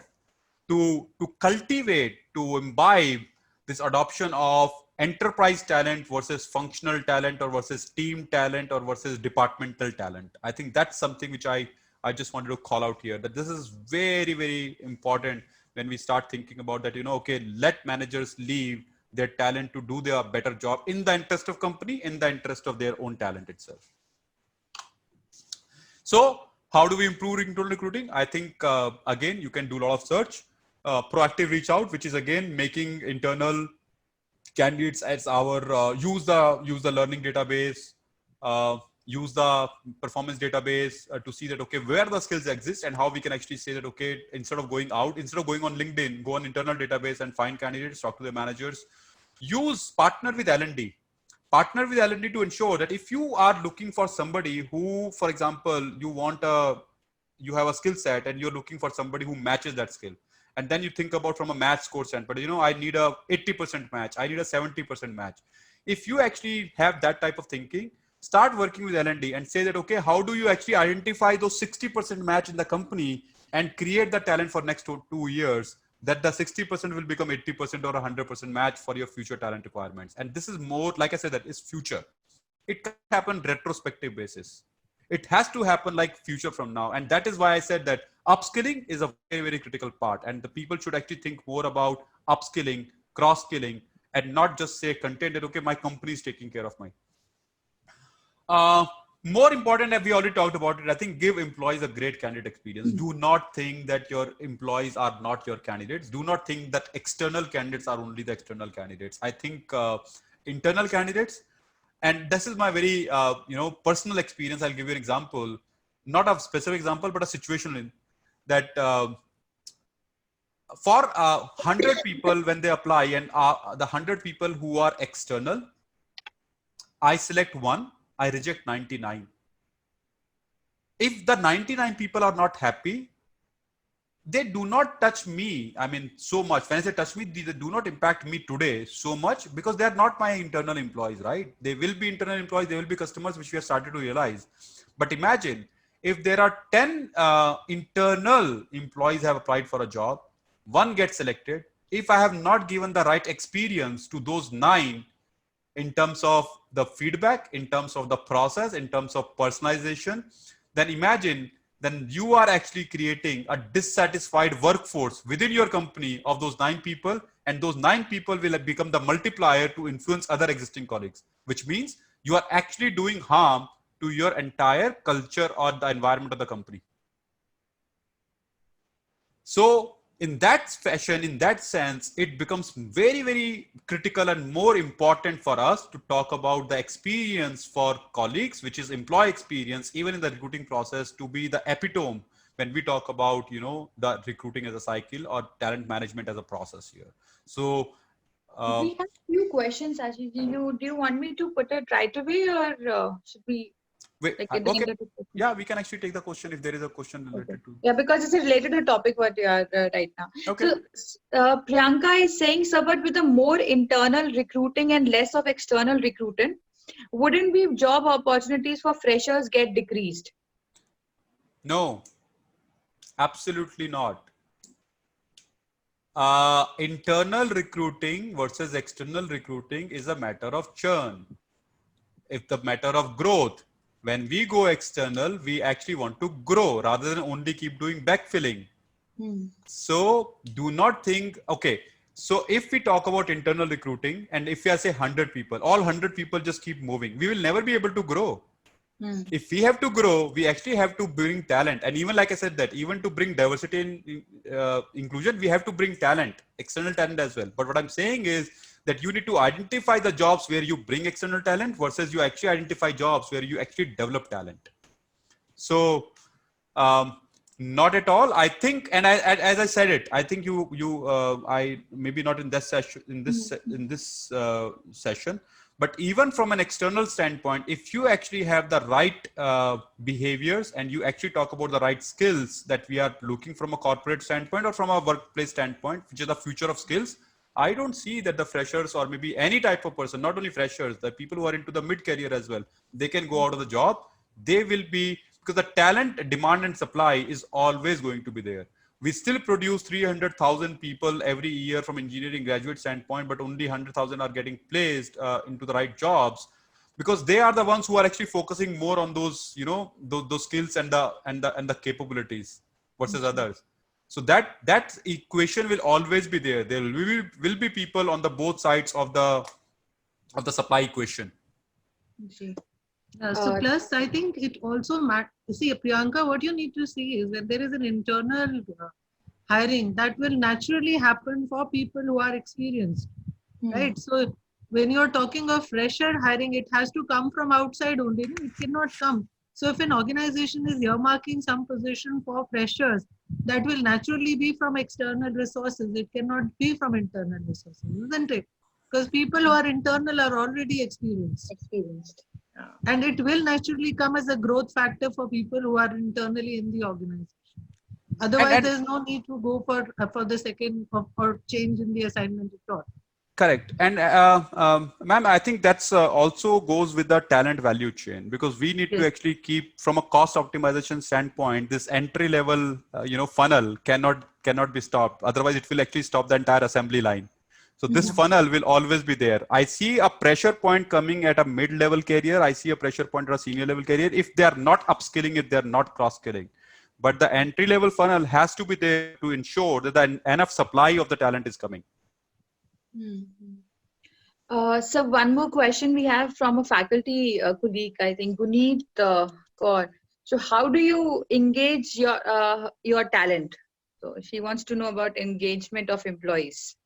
to cultivate, to imbibe this adoption of enterprise talent versus functional talent, or versus team talent, or versus departmental talent. I think that's something which I just wanted to call out here, that this is very, very important when we start thinking about that, okay, let managers leave their talent to do their better job in the interest of company, in the interest of their own talent itself. So how do we improve internal recruiting? I think, again, you can do a lot of search, proactive reach out, which is again making internal candidates as our use the learning database, use the performance database to see that okay, where the skills exist and how we can actually say that okay, instead of going on LinkedIn, go on internal database and find candidates, talk to the managers, partner with L&D. Partner with L&D to ensure that if you are looking for somebody who, for example, you have a skill set and you're looking for somebody who matches that skill. And then you think about from a match score standpoint, I need a 80% match. I need a 70% match. If you actually have that type of thinking, start working with L&D and say that, okay, how do you actually identify those 60% match in the company and create the talent for next 2 years, that the 60% will become 80% or 100% match for your future talent requirements. And this is more, like I said, that is future. It can happen retrospective basis. It has to happen like future from now. And that is why I said that upskilling is a very, very critical part. And the people should actually think more about upskilling, cross-skilling, and not just say content that, okay, my company is taking care of my. More important, we already talked about it, I think give employees a great candidate experience. Do not think that your employees are not your candidates. Do not think that external candidates are only the external candidates. I think internal candidates, and this is my very personal experience. I'll give you an example, not a specific example, but a situation in that for 100 people when they apply, and the 100 people who are external, I select one, I reject 99. If the 99 people are not happy, they do not touch me. I mean, so much. When I say touch me, they do not impact me today so much because they are not my internal employees, right? They will be internal employees. They will be customers, which we have started to realize. But imagine if there are 10 internal employees have applied for a job, one gets selected. If I have not given the right experience to those 9 in terms of the feedback, in terms of the process, in terms of personalization, then imagine then you are actually creating a dissatisfied workforce within your company of those 9 people, and those 9 people will become the multiplier to influence other existing colleagues, which means you are actually doing harm to your entire culture or the environment of the company. So in that fashion, in that sense, it becomes very, very critical and more important for us to talk about the experience for colleagues, which is employee experience, even in the recruiting process, to be the epitome when we talk about, the recruiting as a cycle or talent management as a process here. So we have a few questions, Ashish. Do you want me to put it right away, or should we? Wait, Like at the end of the question? Yeah, we can actually take the question if there is a question related to. Yeah, because it's related to the topic what you are right now. Okay. So Priyanka is saying, sir, but with a more internal recruiting and less of external recruiting, wouldn't be job opportunities for freshers get decreased? No, absolutely not. Internal recruiting versus external recruiting is a matter of churn. It's the matter of growth. When we go external, we actually want to grow rather than only keep doing backfilling. So do not think, okay, so if we talk about internal recruiting, and if I say 100 people, all 100 people just keep moving, we will never be able to grow. If we have to grow, we actually have to bring talent. And even like I said that, even to bring diversity and inclusion, we have to bring talent, external talent as well. But what I'm saying is that you need to identify the jobs where you bring external talent versus you actually identify jobs where you actually develop talent. So not at all. I think, and as I said it, I think I maybe not in this session, in this session, but even from an external standpoint, if you actually have the right behaviors and you actually talk about the right skills that we are looking from a corporate standpoint or from a workplace standpoint, which is the future of skills, I don't see that the freshers or maybe any type of person, not only freshers, the people who are into the mid-career as well, they can go out of the job. They will be, because the talent demand and supply is always going to be there. We still produce 300,000 people every year from engineering graduate standpoint, but only 100,000 are getting placed into the right jobs because they are the ones who are actually focusing more on those, those skills and the capabilities versus others. So that equation will always be there. There will be people on the both sides of the supply equation. So plus, I think it also see, Priyanka, what you need to see is that there is an internal hiring that will naturally happen for people who are experienced, right? So when you're talking of fresher hiring, it has to come from outside only. No? It cannot come. So if an organization is earmarking some position for freshers, that will naturally be from external resources. It cannot be from internal resources, isn't it? Because people who are internal are already experienced. And it will naturally come as a growth factor for people who are internally in the organization. Otherwise, there's no need to go for the second or change in the assignment at all. Correct. And ma'am, I think that's also goes with the talent value chain, because we need to actually keep, from a cost optimization standpoint, this entry level funnel cannot be stopped. Otherwise, it will actually stop the entire assembly line. So this funnel will always be there. I see a pressure point coming at a mid-level career. I see a pressure point at a senior level career. If they are not upskilling, if they are not cross-skilling, but the entry-level funnel has to be there to ensure that enough supply of the talent is coming. So one more question we have from a faculty colleague, I think, Guneet Kaur. So how do you engage your talent? So she wants to know about engagement of employees.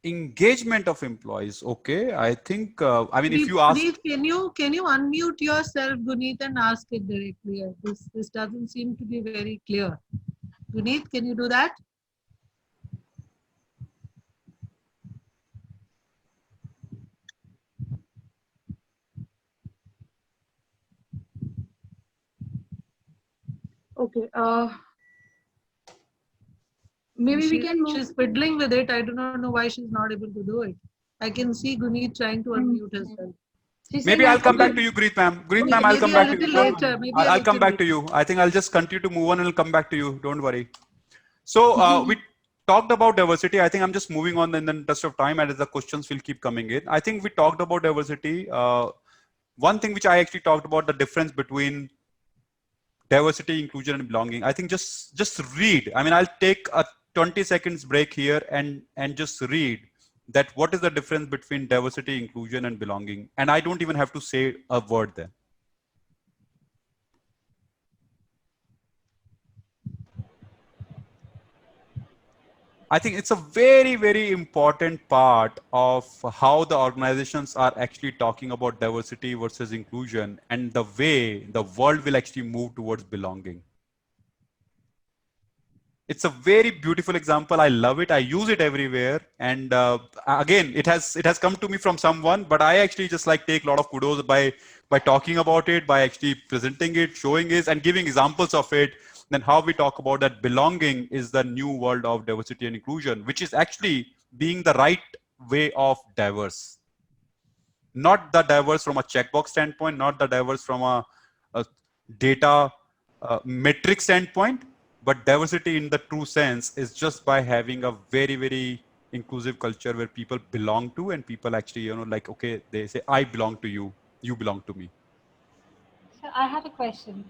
Engagement of employees. Okay, I think I mean, if you ask, can you unmute yourself, Guneet, and ask it directly? This doesn't seem to be very clear. Guneet, can you do that? Okay. Maybe we can move. She's fiddling with it. I do not know why she's not able to do it. I can see Guneet trying to unmute herself. Maybe I'll come back to you, Guneet ma'am. Guneet ma'am, I'll come back to you. I'll come back to you. I think I'll just continue to move on and I'll come back to you. Don't worry. So we talked about diversity. I think I'm just moving on in the interest of time, and as the questions will keep coming in. I think we talked about diversity. One thing which I actually talked about, the difference between diversity, inclusion, and belonging. I think just read. I mean, I'll take a 20 seconds break here and just read that what is the difference between diversity, inclusion, and belonging. And I don't even have to say a word there. I think it's a very, very important part of how the organizations are actually talking about diversity versus inclusion, and the way the world will actually move towards belonging. It's a very beautiful example. I love it. I use it everywhere. And again, it has come to me from someone, but I actually just like take a lot of kudos by talking about it, by actually presenting it, showing it, and giving examples of it. Then how we talk about that belonging is the new world of diversity and inclusion, which is actually being the right way of diverse. Not the diverse from a checkbox standpoint, not the diverse from a data metric standpoint, but diversity in the true sense is just by having a very, very inclusive culture where people belong to, and people actually, like, okay, they say, I belong to you, you belong to me. So I have a question.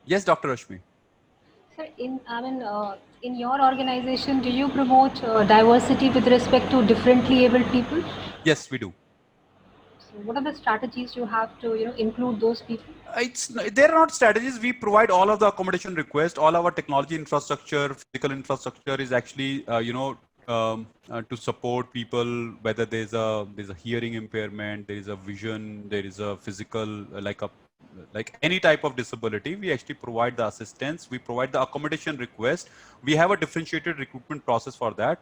Yes, Dr. Rashmi. Sir, in your organization, do you promote diversity with respect to differently abled people? Yes, we do. So what are the strategies you have to include those people? There are not strategies. We provide all of the accommodation requests. All our technology infrastructure, physical infrastructure is actually to support people, whether there's a hearing impairment, there is a vision, there is a physical like any type of disability. We actually provide the assistance. We provide the accommodation request. We have a differentiated recruitment process for that.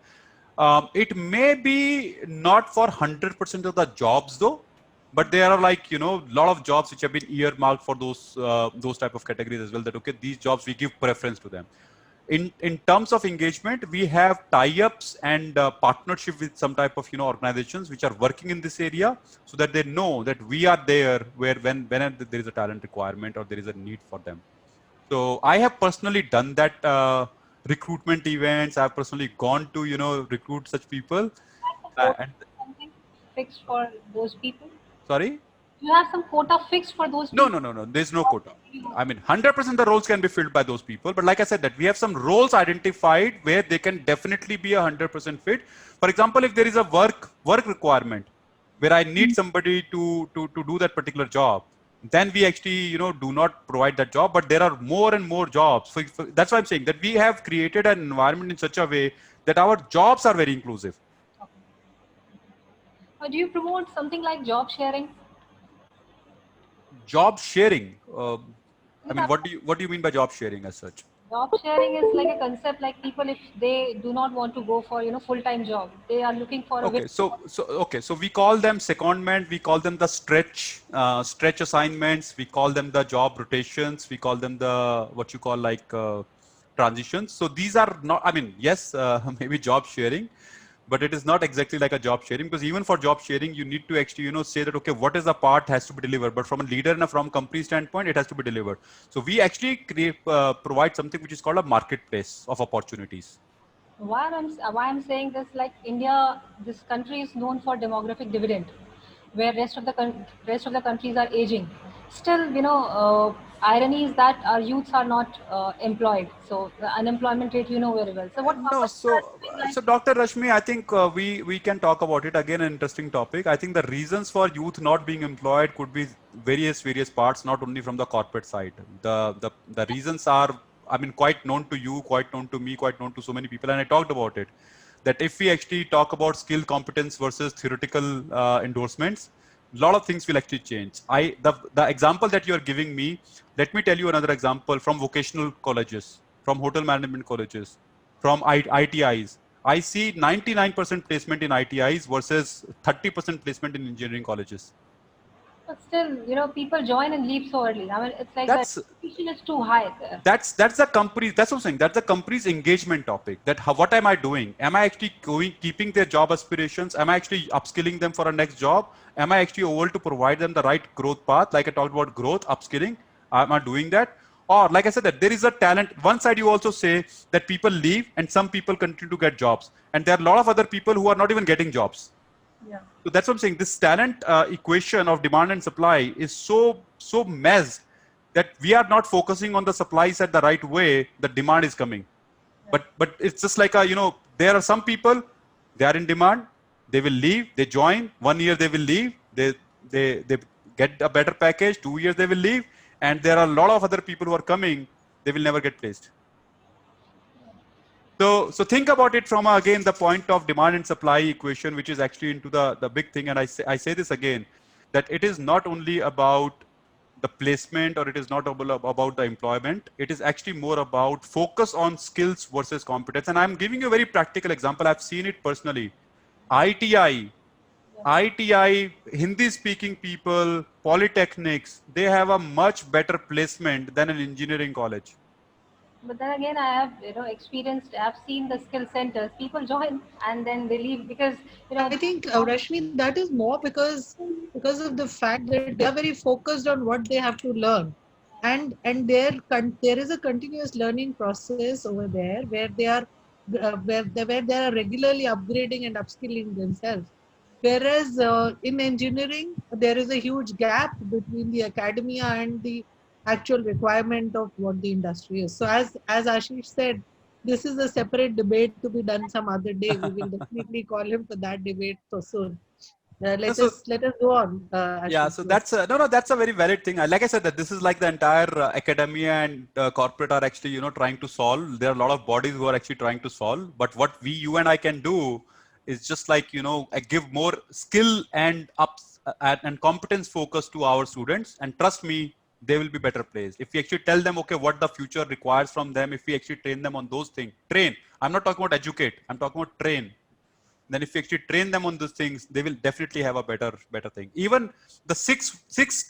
It may be not for 100% of the jobs though, but there are a lot of jobs which have been earmarked for those type of categories as well, that okay, these jobs we give preference to them. In terms of engagement, we have tie-ups and partnership with some type of organizations which are working in this area, so that they know that we are there when there is a talent requirement or there is a need for them. So I have personally done that recruitment events. I've personally gone to recruit such people. Something fixed for those people? Sorry? You have some quota fixed for those people? No. There's no quota. I mean, 100% the roles can be filled by those people. But like I said, that we have some roles identified where they can definitely be 100% fit. For example, if there is a work requirement where I need somebody to do that particular job, then we actually do not provide that job. But there are more and more jobs. That's why I'm saying that we have created an environment in such a way that our jobs are very inclusive. Do you promote something like job sharing? Job sharing. I mean, what do you mean by job sharing as such? Job sharing is like a concept, like people, if they do not want to go for full-time job, they are looking for a way. Okay, so we call them secondment, we call them the stretch assignments, we call them the job rotations, we call them the what you call like transitions. So these are not, I mean, yes, maybe job sharing, but it is not exactly like a job sharing, because even for job sharing you need to actually say that, okay, what is the part has to be delivered, but from a leader and from company standpoint it has to be delivered. So we actually provide something which is called a marketplace of opportunities. Why I'm saying this, like India, this country is known for demographic dividend, where rest of the countries are aging. Still, irony is that our youths are not employed. So the unemployment rate, very well. So No, so Dr. Rashmi, I think we can talk about it again. An interesting topic. I think the reasons for youth not being employed could be various parts, not only from the corporate side. The reasons are, I mean, quite known to you, quite known to me, quite known to so many people, and I talked about it. That if we actually talk about skill competence versus theoretical endorsements, a lot of things will actually change. The example that you are giving me, let me tell you another example from vocational colleges, from hotel management colleges, from ITIs. I see 99% placement in ITIs versus 30% placement in engineering colleges. But still, people join and leave so early. I mean, it's like That's- the expectation is too high there. That's the company. That's what I'm saying. That's the company's engagement topic. That what am I doing? Am I actually keeping their job aspirations? Am I actually upskilling them for a next job? Am I actually able to provide them the right growth path? Like I talked about growth, upskilling. Am I doing that? Or like I said, that there is a talent. One side you also say that people leave and some people continue to get jobs, and there are a lot of other people who are not even getting jobs. Yeah. So that's what I'm saying. This talent equation of demand and supply is so messed that we are not focusing on the supply side the right way. The demand is coming, but it's just like there are some people, they are in demand, they will leave, they join 1 year, they will leave, they get a better package, 2 years they will leave, and there are a lot of other people who are coming, they will never get placed. So think about it from again the point of demand and supply equation, which is actually into the big thing. And I say this again, that it is not only about the placement or it is not about the employment. It is actually more about focus on skills versus competence. And I'm giving you a very practical example. I've seen it personally. ITI, Hindi speaking people, polytechnics, they have a much better placement than an engineering college. But then again, I have I've seen the skill centers. People join and then they leave because I think Rashmi, that is more because of the fact that they are very focused on what they have to learn, and there is a continuous learning process over there where they are where they are regularly upgrading and upskilling themselves. Whereas in engineering, there is a huge gap between the academia and the actual requirement of what the industry is. So as Ashish said, this is a separate debate to be done some other day. We will definitely call him for that debate so soon. Let us go on. Yeah, so that's that's a very valid thing. Like I said, that this is like the entire academia and corporate are actually trying to solve. There are a lot of bodies who are actually trying to solve. But what you and I can do is just like give more skill and and competence focus to our students. And trust me, they will be better placed if we actually tell them, okay, what the future requires from them. If we actually train them on those things, I'm not talking about educate, I'm talking about train. Then if you actually train them on those things, they will definitely have a better thing. Even the six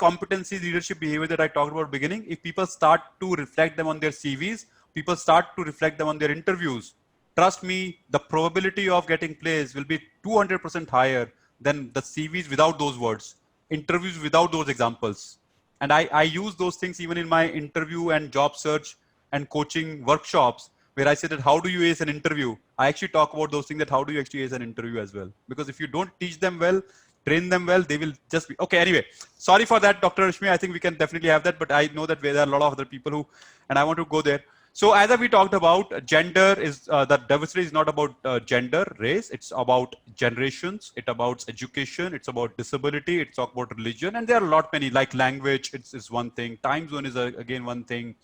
competencies, leadership behavior that I talked about beginning, if people start to reflect them on their CVs, people start to reflect them on their interviews, trust me, the probability of getting placed will be 200% higher than the CVs without those words, interviews without those examples. And I use those things even in my interview and job search and coaching workshops, where I said that how do you ace an interview? I actually talk about those things, that how do you actually ace an interview as well? Because if you don't teach them well, train them well, they will just be, okay, anyway, sorry for that, Dr. Rashmi. I think we can definitely have that, but I know that there are a lot of other people who, and I want to go there. So as we talked about, gender is that diversity is not about gender, race. It's about generations. It's about education. It's about disability. It's about religion, and there are a lot many like language. It's one thing. Time zone is again one thing.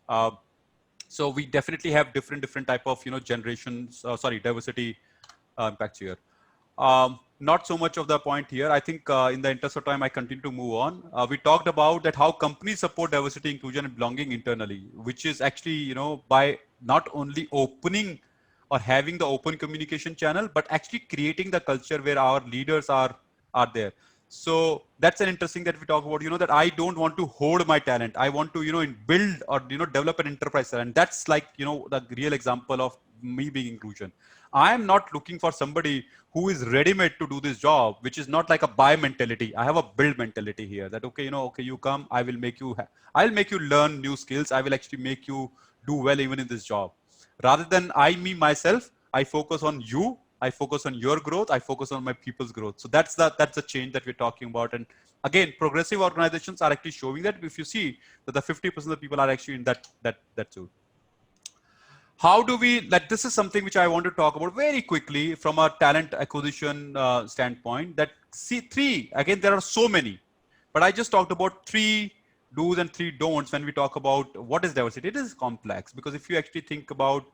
Uh, so we definitely have different type of generations. Diversity impacts here. Not so much of the point here. I think in the interest of time, I continue to move on. We talked about that how companies support diversity, inclusion, and belonging internally, which is actually, by not only opening or having the open communication channel, but actually creating the culture where our leaders are there. So that's an interesting that we talk about, that I don't want to hoard my talent. I want to, build or, develop an enterprise talent. That's like, the real example of me being inclusion. I am not looking for somebody who is ready-made to do this job, which is not like a buy mentality. I have a build mentality here that, okay, you come, I'll make you learn new skills. I will actually make you do well even in this job. Rather than myself, I focus on you. I focus on your growth. I focus on my people's growth. So that's the change that we're talking about. And again, progressive organizations are actually showing that. If you see that the 50% of the people are actually in that zone. How do we, this is something which I want to talk about very quickly from a talent acquisition standpoint, that again, there are so many, but I just talked about 3 do's and 3 don'ts when we talk about what is diversity. It is complex because if you actually think about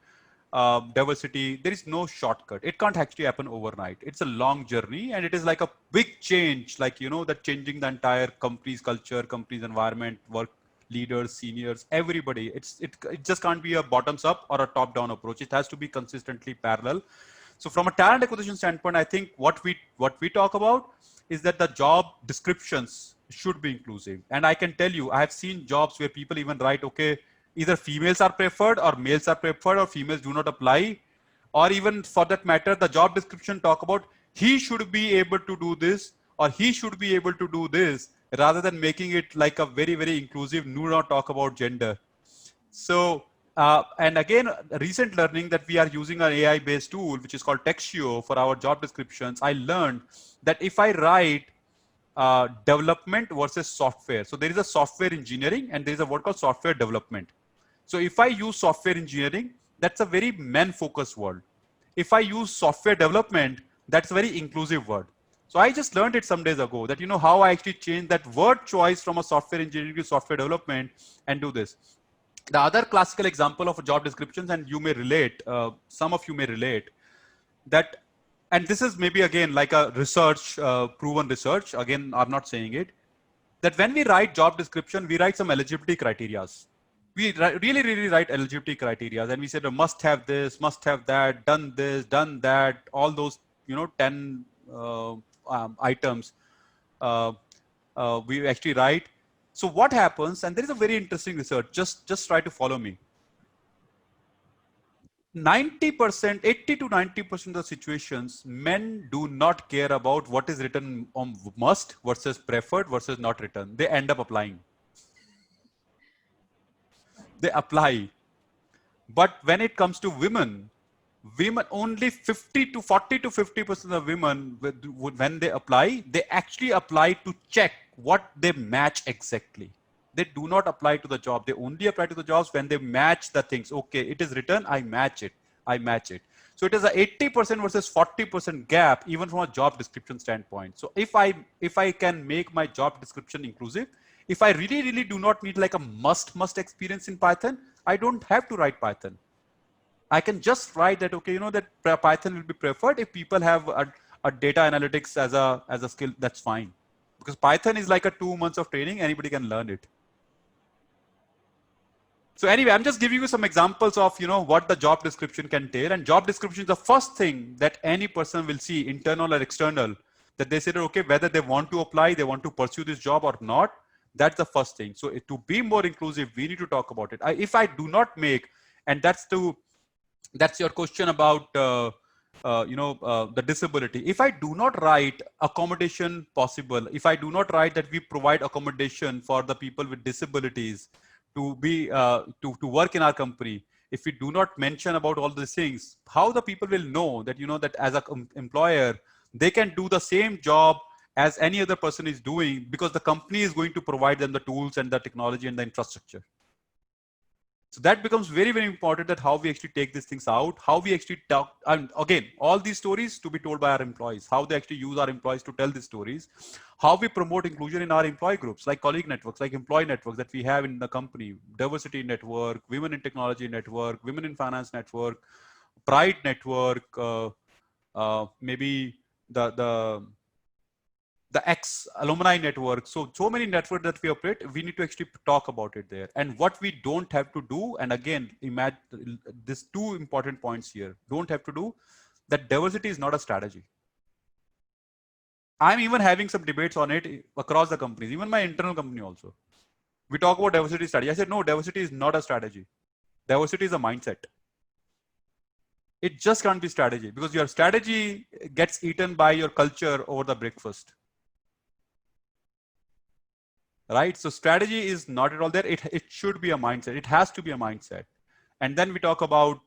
diversity, there is no shortcut. It can't actually happen overnight. It's a long journey and it is like a big change, like, that changing the entire company's culture, company's environment, work, leaders, seniors, everybody. It just can't be a bottoms up or a top down approach. It has to be consistently parallel. So from a talent acquisition standpoint, I think what we talk about is that the job descriptions should be inclusive. And I can tell you, I have seen jobs where people even write, okay, either females are preferred or males are preferred or females do not apply. Or even for that matter, the job description talk about he should be able to do this or he should be able to do this, rather than making it like a very, very inclusive, do not talk about gender. So, and again, recent learning that we are using an AI-based tool, which is called Textio for our job descriptions. I learned that if I write development versus software, so there is a software engineering and there is a word called software development. So if I use software engineering, that's a very men-focused word. If I use software development, that's a very inclusive word. So I just learned it some days ago that, how I actually changed that word choice from a software engineering to software development and do this. The other classical example of a job descriptions, and you may relate, some of you may relate, that, and this is maybe again like a research, proven research, again, I'm not saying it, that when we write job description, we write some eligibility criteria. We really write eligibility criteria, and we said, must have this, must have that, done this, done that, all those, 10 items we actually write. So what happens, and there is a very interesting research, just try to follow me. 90%, 80 to 90% of the situations, men do not care about what is written on must versus preferred versus not written. They end up applying. They apply. But when it comes to women only 40 to 50% of the women, when they apply, they actually apply to check what they match exactly. They do not apply to the job. They only apply to the jobs when they match the things. Okay, it is written, I match it. So it is a 80% versus 40% gap, even from a job description standpoint. So if I can make my job description inclusive, if I really do not need like a must experience in Python, I don't have to write Python. I can just write that, okay, that Python will be preferred if people have a data analytics as a skill. That's fine, because Python is like a 2 months of training. Anybody can learn it. So anyway, I'm just giving you some examples of, what the job description can entail. And job description is the first thing that any person will see, internal or external, that they say, okay, whether they want to apply, they want to pursue this job or not. That's the first thing. So to be more inclusive, we need to talk about it. If I do not make, and that's your question about, the disability. If I do not write accommodation possible, if I do not write that we provide accommodation for the people with disabilities to be, to work in our company, if we do not mention about all these things, how the people will know that, that as an employer, they can do the same job as any other person is doing, because the company is going to provide them the tools and the technology and the infrastructure. So that becomes very, very important, that how we actually take these things out, how we actually talk. And again, all these stories to be told by our employees, how they actually use our employees to tell these stories, how we promote inclusion in our employee groups, like colleague networks, like employee networks that we have in the company, diversity network, women in technology network, women in finance network, pride network, maybe the X alumni network. So many networks that we operate, we need to actually talk about it there. And what we don't have to do, and again, imagine these two important points here, don't have to do, that diversity is not a strategy. I'm even having some debates on it across the companies, even my internal company also. We talk about diversity strategy. I said, no, diversity is not a strategy. Diversity is a mindset. It just can't be strategy, because your strategy gets eaten by your culture over the breakfast. Right? So strategy is not at all there. It should be a mindset. It has to be a mindset. And then we talk about,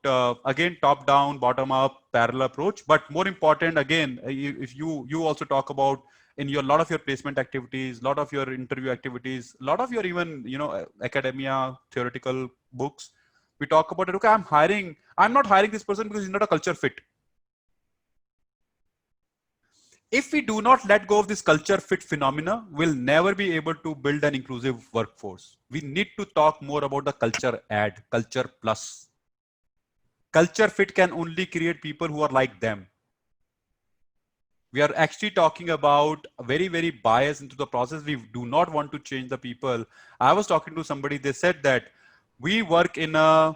again, top down, bottom up, parallel approach. But more important, again, if you also talk about in your lot of your placement activities, lot of your interview activities, lot of your even, academia, theoretical books, we talk about it. Okay, I'm not hiring this person because he's not a culture fit. If we do not let go of this culture fit phenomena, we'll never be able to build an inclusive workforce. We need to talk more about the culture culture plus. Culture fit can only create people who are like them. We are actually talking about a very, very bias into the process. We do not want to change the people. I was talking to somebody, they said that we work in a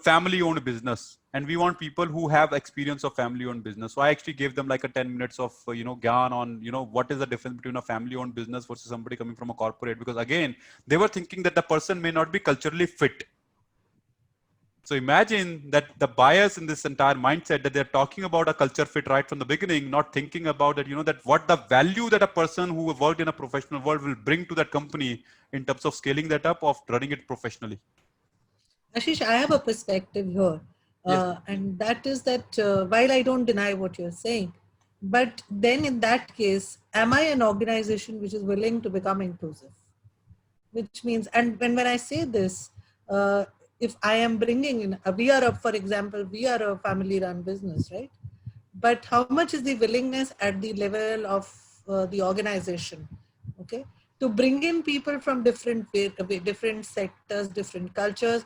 family-owned business, and we want people who have experience of family-owned business. So I actually gave them like a 10 minutes of gyan on what is the difference between a family-owned business versus somebody coming from a corporate, because again, they were thinking that the person may not be culturally fit. So imagine that the bias in this entire mindset, that they're talking about a culture fit right from the beginning, not thinking about that, that what the value that a person who worked in a professional world will bring to that company in terms of scaling that up, of running it professionally. Ashish, I have a perspective here. Yes. And that is that while I don't deny what you're saying, but then in that case, am I an organization which is willing to become inclusive? Which means, and when I say this, if I am bringing in, for example, we are a family run business, right? But how much is the willingness at the level of the organization, okay, to bring in people from different sectors, different cultures,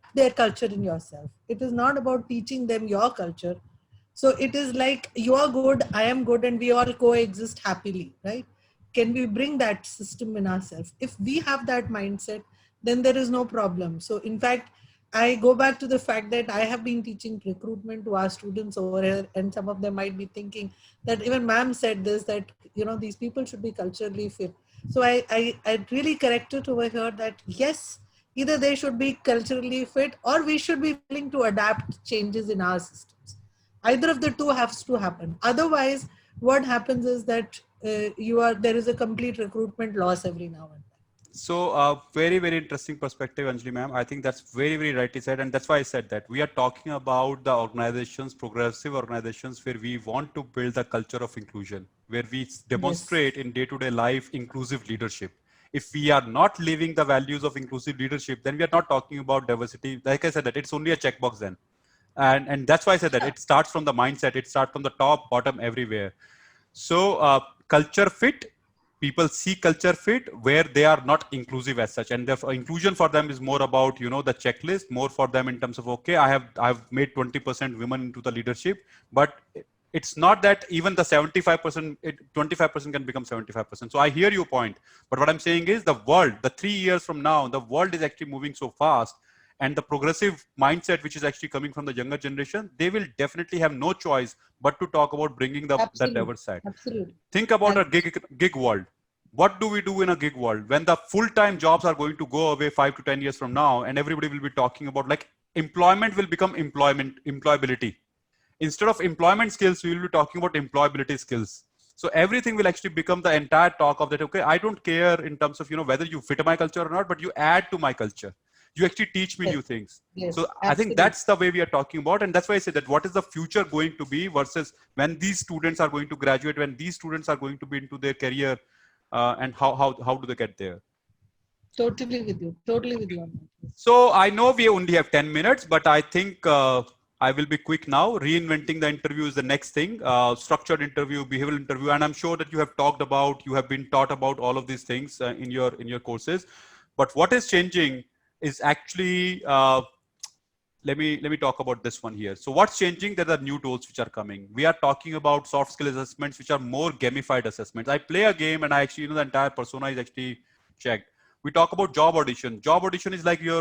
adapt their culture in yourself. It is not about teaching them your culture. So it is like, you are good, I am good, and we all coexist happily, right? Can we bring that system in ourselves? If we have that mindset, then there is no problem. So in fact, I go back to the fact that I have been teaching recruitment to our students over here, and some of them might be thinking that even ma'am said this, that these people should be culturally fit. So I really corrected over here that yes, either they should be culturally fit, or we should be willing to adapt changes in our systems. Either of the two has to happen. Otherwise, what happens is that there is a complete recruitment loss every now and then. So very, very interesting perspective, Anjali ma'am. I think that's very, very rightly said. And that's why I said that we are talking about the organizations, progressive organizations, where we want to build a culture of inclusion, where we demonstrate in day-to-day life inclusive leadership. If we are not living the values of inclusive leadership, then we are not talking about diversity. Like I said, that it's only a checkbox then. And that's why I said that it starts from the mindset. It starts from the top, bottom, everywhere. So culture fit, people see culture fit where they are not inclusive as such, and therefore inclusion for them is more about the checklist, more for them in terms of, okay, I've made 20% women into the leadership, but it's not that even the 75%, 25% can become 75%. So I hear your point, but what I'm saying is the 3 years from now, the world is actually moving so fast, and the progressive mindset which is actually coming from the younger generation, they will definitely have no choice but to talk about bringing that diverse side. Absolutely. Think about a gig world. What do we do in a gig world when the full-time jobs are going to go away 5 to 10 years from now, and everybody will be talking about, like, employment will become employability. Instead of employment skills, we will be talking about employability skills. So everything will actually become the entire talk of that. Okay, I don't care in terms of whether you fit my culture or not, but you add to my culture. You actually teach me new things. Yes, so absolutely. I think that's the way we are talking about. And that's why I said that what is the future going to be versus when these students are going to graduate, when these students are going to be into their career, and how do they get there? Totally with you. Totally with you on that. So I know we only have 10 minutes, but I think I will be quick now. Reinventing the interview is the next thing. Structured interview, behavioral interview, and I'm sure that you have talked about, you have been taught about all of these things in your courses. But what is changing is actually let me talk about this one here. So what's changing? There are new tools which are coming. We are talking about soft skill assessments, which are more gamified assessments. I play a game and I actually, the entire persona is actually checked. We talk about job audition. Job audition is like your,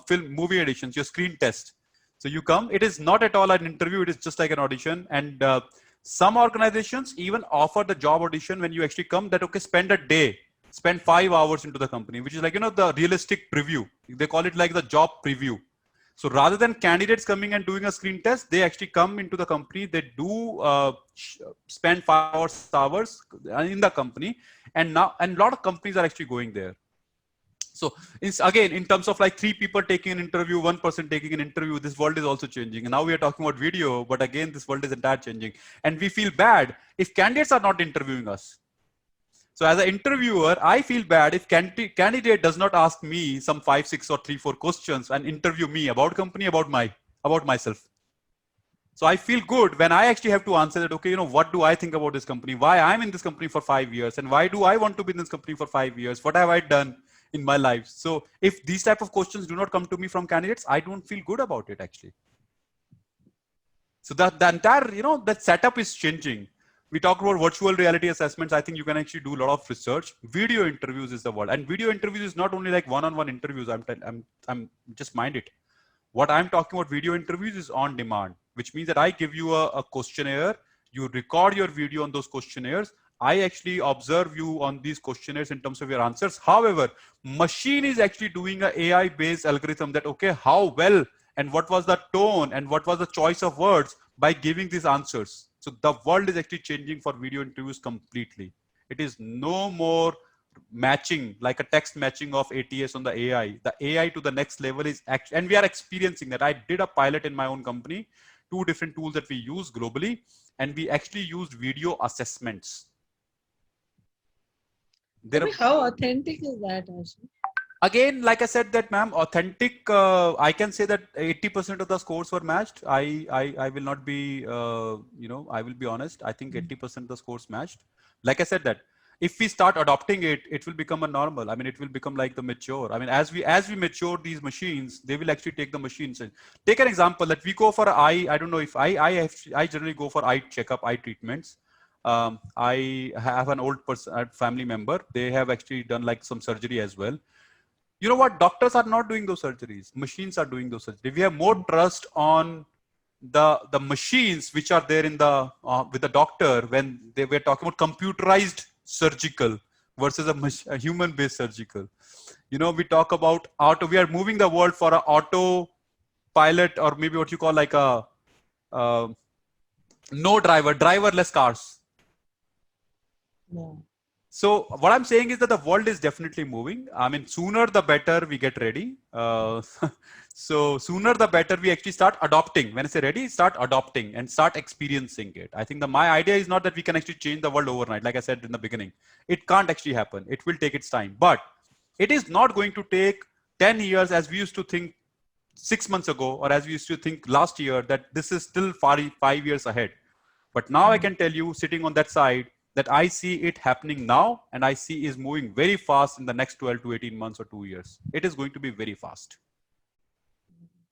film, movie auditions, your screen test. So you come, it is not at all an interview. It is just like an audition. And some organizations even offer the job audition when you actually come that, okay, spend 5 hours into the company, which is like, the realistic preview. They call it like the job preview. So rather than candidates coming and doing a screen test, they actually come into the company. They do spend 5 hours in the company, and a lot of companies are actually going there. So it's again, in terms of like 3 people taking an interview, 1 person taking an interview, this world is also changing. And now we are talking about video, but again, this world is entirely changing. And we feel bad if candidates are not interviewing us. So as an interviewer, I feel bad if candidate does not ask me some 5, 6 or 3, 4 questions and interview me about company, about myself. So I feel good when I actually have to answer that, okay, what do I think about this company? Why I'm in this company for 5 years? And why do I want to be in this company for 5 years? What have I done in my life? So if these type of questions do not come to me from candidates, I don't feel good about it actually. So that the entire, that setup is changing. We talk about virtual reality assessments. I think you can actually do a lot of research. Video interviews is the word, and video interviews is not only like one-on-one interviews. I'm just mind it. What I'm talking about video interviews is on demand, which means that I give you a questionnaire. You record your video on those questionnaires. I actually observe you on these questionnaires in terms of your answers. However, machine is actually doing an AI-based algorithm that, okay, how well and what was the tone and what was the choice of words by giving these answers. So the world is actually changing for video interviews completely. It is no more matching like a text matching of ATS on the AI. The AI to the next level is actually, and we are experiencing that. I did a pilot in my own company, 2 different tools that we use globally, and we actually used video assessments. How authentic is that, Ashish? Again, like I said that, ma'am, authentic, I can say that 80% of the scores were matched. I will not be, I will be honest. I think 80% of the scores matched. Like I said that if we start adopting it, it will become a normal. I mean, it will become like the mature. I mean, as we mature these machines, they will actually take the machines. Take an example that we go for eye. I don't know if I generally go for eye checkup, eye treatments. I have an old person, family member. They have actually done like some surgery as well. You know what? Doctors are not doing those surgeries. Machines are doing those surgeries. We have more trust on the machines which are there in the with the doctor when they were talking about computerized surgical versus a human-based surgical. We talk about auto. We are moving the world for an auto pilot, or maybe what you call like a no driverless cars. Yeah. So what I'm saying is that the world is definitely moving. I mean, sooner the better we get ready. So sooner the better we actually start adopting. When I say ready, start adopting and start experiencing it. I think my idea is not that we can actually change the world overnight. Like I said in the beginning, it can't actually happen. It will take its time, but it is not going to take 10 years as we used to think 6 months ago, or as we used to think last year, that this is still 5 years ahead. But now I can tell you, sitting on that side, that I see it happening now, and I see is moving very fast in the next 12 to 18 months or 2 years. It is going to be very fast.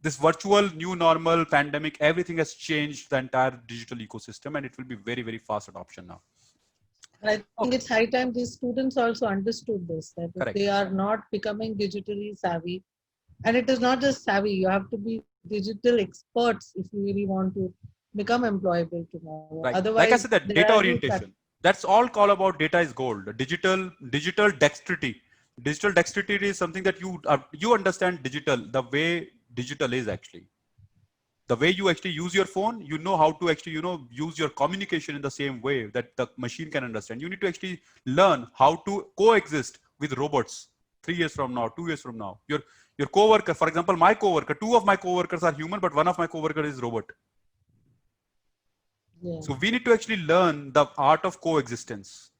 This virtual new normal pandemic, everything has changed the entire digital ecosystem, and it will be very, very fast adoption now. I think it's high time these students also understood this, that if they are not becoming digitally savvy, and it is not just savvy, you have to be digital experts if you really want to become employable tomorrow. Right. Otherwise, like I said, that data orientation. That's all call about data is gold. Digital dexterity. Digital dexterity is something that you understand digital, the way digital is actually. The way you actually use your phone, you know how to actually, use your communication in the same way that the machine can understand. You need to actually learn how to coexist with robots 3 years from now, 2 years from now. Your coworker, for example, my coworker, 2 of my coworkers are human, but 1 of my coworkers is robot. Yeah. So we need to actually learn the art of coexistence.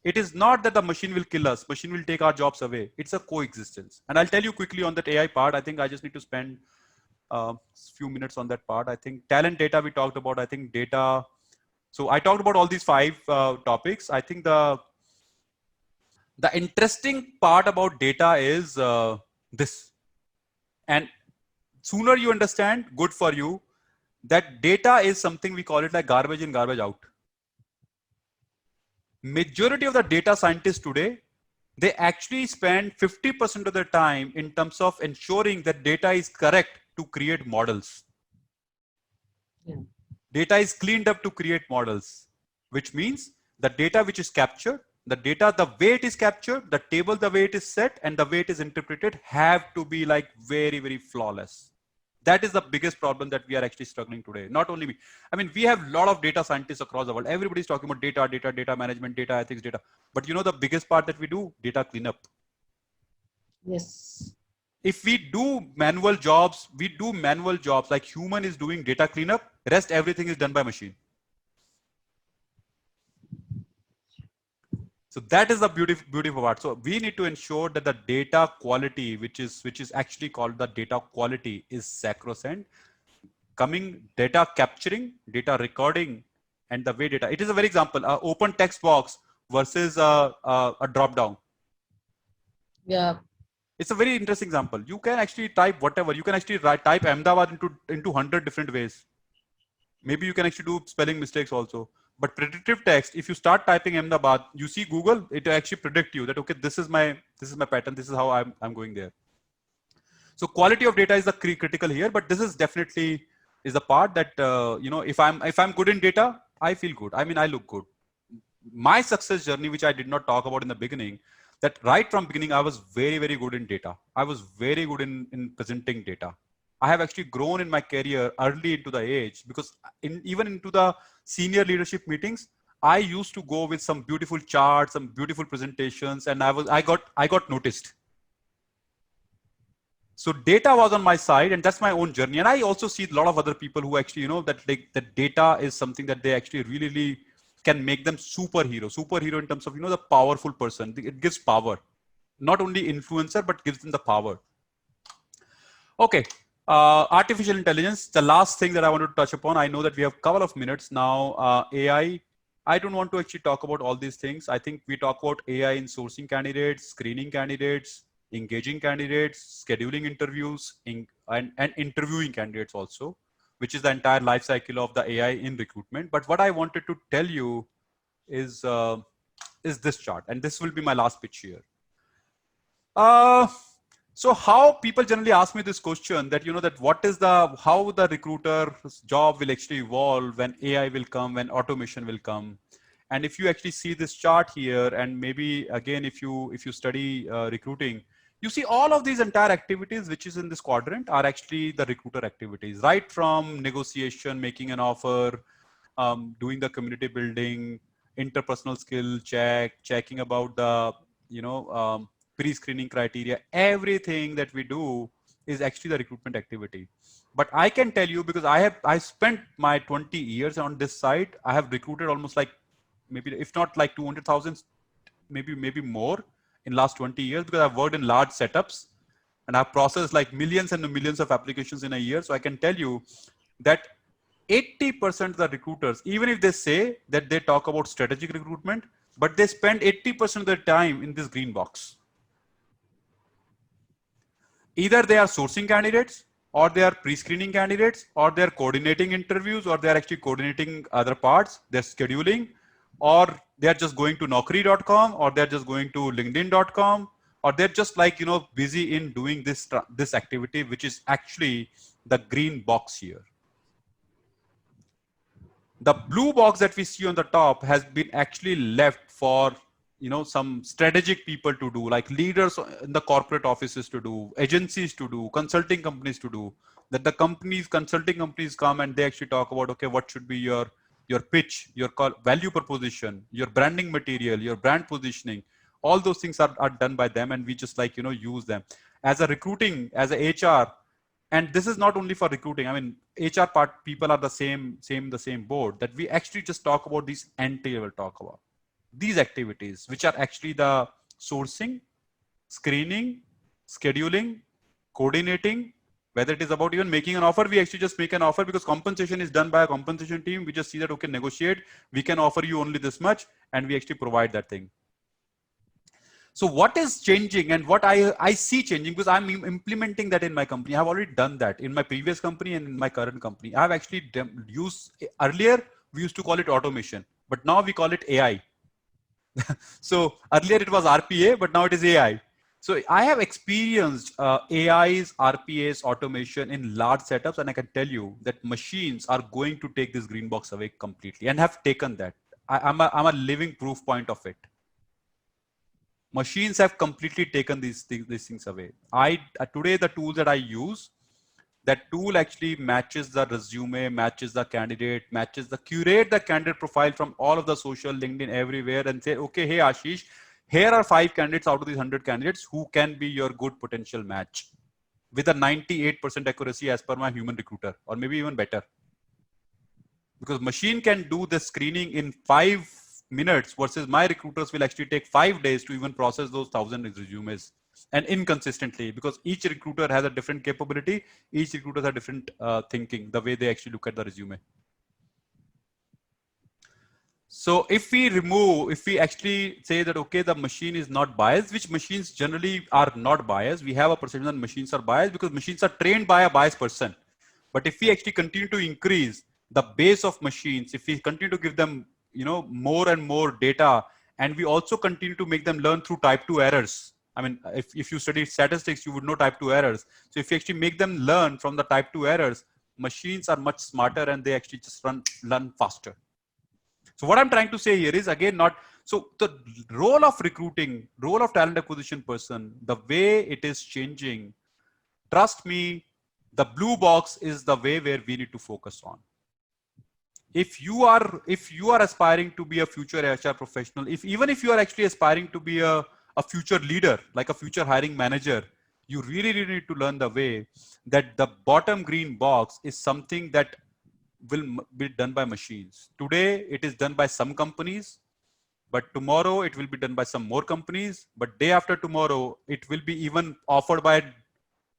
It is not that the machine will kill us, machine will take our jobs away. It's a coexistence. And I'll tell you quickly on that AI part. I think I just need to spend a few minutes on that part. I think talent data we talked about. I think data. So I talked about all these 5 topics. I think the interesting part about data is this. And sooner you understand, good for you, that data is something we call it like garbage in, garbage out. Majority of the data scientists today, they actually spend 50% of their time in terms of ensuring that data is correct to create models. Yeah. Data is cleaned up to create models, which means the data which is captured, the data, the way it is captured, the table, the way it is set, and the way it is interpreted have to be like very, very flawless. That is the biggest problem that we are actually struggling today. Not only me. I mean, we have a lot of data scientists across the world. Everybody's talking about data management, data ethics, data. But you know the biggest part that we do? Data cleanup. Yes. If we do manual jobs, like human is doing data cleanup, rest everything is done by machine. So that is the beautiful part. So we need to ensure that the data quality, which is actually called the data quality, is sacrosanct. Data capturing, data recording, and the way data. It is a very example. Open text box versus a drop down. Yeah. It's a very interesting example. You can actually type whatever. You can actually type Ahmedabad into 100 different ways. Maybe you can actually do spelling mistakes also. But predictive text, if you start typing Ahmedabad, you see Google, it actually predict you that, okay, this is my pattern. This is how I'm going there. So quality of data is the critical here, but this is definitely is the part that, you know, if I'm good in data, I feel good. I mean, I look good. My success journey, which I did not talk about in the beginning, that right from beginning, I was very, very good in data. I was very good in presenting data. I have actually grown in my career early into the age, because even into the senior leadership meetings, I used to go with some beautiful charts, some beautiful presentations, and I got noticed. So data was on my side, and that's my own journey. And I also see a lot of other people who actually, you know, that data is something that they actually really can make them superhero in terms of, you know, the powerful person. It gives power, not only influencer, but gives them the power. Okay. Artificial intelligence, the last thing that I wanted to touch upon. I know that we have a couple of minutes now. AI, I don't want to actually talk about all these things. I think we talk about AI in sourcing candidates, screening candidates, engaging candidates, scheduling interviews, and interviewing candidates also, which is the entire life cycle of the AI in recruitment. But what I wanted to tell you is this chart, and this will be my last pitch here. So how people generally ask me this question that, you know, that how the recruiter's job will actually evolve when AI will come, when automation will come. And if you actually see this chart here, and maybe again, if you study recruiting, you see all of these entire activities, which is in this quadrant, are actually the recruiter activities, right from negotiation, making an offer, doing the community building, interpersonal skill checking about the, you know, pre-screening criteria. Everything that we do is actually the recruitment activity. But I can tell you, because I spent my 20 years on this site, I have recruited almost like maybe, if not like 200,000, maybe more in last 20 years, because I've worked in large setups and I've processed like millions and millions of applications in a year. So I can tell you that 80% of the recruiters, even if they say that they talk about strategic recruitment, but they spend 80% of their time in this green box. Either they are sourcing candidates, or they are pre-screening candidates, or they're coordinating interviews, or they're actually coordinating other parts, they're scheduling, or they're just going to naukri.com, or they're just going to linkedin.com, or they're just like, you know, busy in doing this activity, which is actually the green box here. The blue box that we see on the top has been actually left for, you know, some strategic people to do, like leaders in the corporate offices to do, agencies to do, consulting companies to do. That the consulting companies come and they actually talk about, okay, what should be your pitch, your value proposition, your branding material, your brand positioning. All those things are done by them, and we just like, you know, use them. As a recruiting, as a HR, and this is not only for recruiting. I mean, HR people are the same board, that we actually just talk about these entry level talk about. these activities, which are actually the sourcing, screening, scheduling, coordinating, whether it is about even making an offer. We actually just make an offer because compensation is done by a compensation team. We just see that, okay, negotiate, we can offer you only this much, and we actually provide that thing. So what is changing and what I see changing, because I'm implementing that in my company. I've already done that in my previous company and in my current company. I've actually used, earlier we used to call it automation, but now we call it AI. So earlier it was RPA, but now it is AI. So I have experienced AI's, RPA's automation in large setups, and I can tell you that machines are going to take this green box away completely, and have taken that. I'm a living proof point of it. Machines have completely taken these things away. Today the tools that I use, that tool actually matches the resume, matches the candidate, curate the candidate profile from all of the social, LinkedIn, everywhere, and say, okay, hey Ashish, here are 5 candidates out of these 100 candidates who can be your good potential match with a 98% accuracy as per my human recruiter, or maybe even better. Because machine can do the screening in 5 minutes versus my recruiters will actually take 5 days to even process those 1,000 resumes, and inconsistently, because each recruiter has a different capability. Each recruiter has different thinking, the way they actually look at the resume. So if we actually say that, okay, the machine is not biased, which machines generally are not biased. We have a perception that machines are biased because machines are trained by a biased person. But if we actually continue to increase the base of machines, if we continue to give them, more and more data, and we also continue to make them learn through type 2 errors. I mean, if you study statistics, you would know type 2 errors. So if you actually make them learn from the type 2 errors, machines are much smarter and they actually just learn faster. So what I'm trying to say here is, again, so the role of recruiting, role of talent acquisition person, the way it is changing, trust me, the blue box is the way where we need to focus on. If you are aspiring to be a future HR professional, even if you are actually aspiring to be a future leader, like a future hiring manager, you really need to learn the way that the bottom green box is something that will be done by machines. Today, it is done by some companies, but tomorrow it will be done by some more companies. But day after tomorrow, it will be even offered by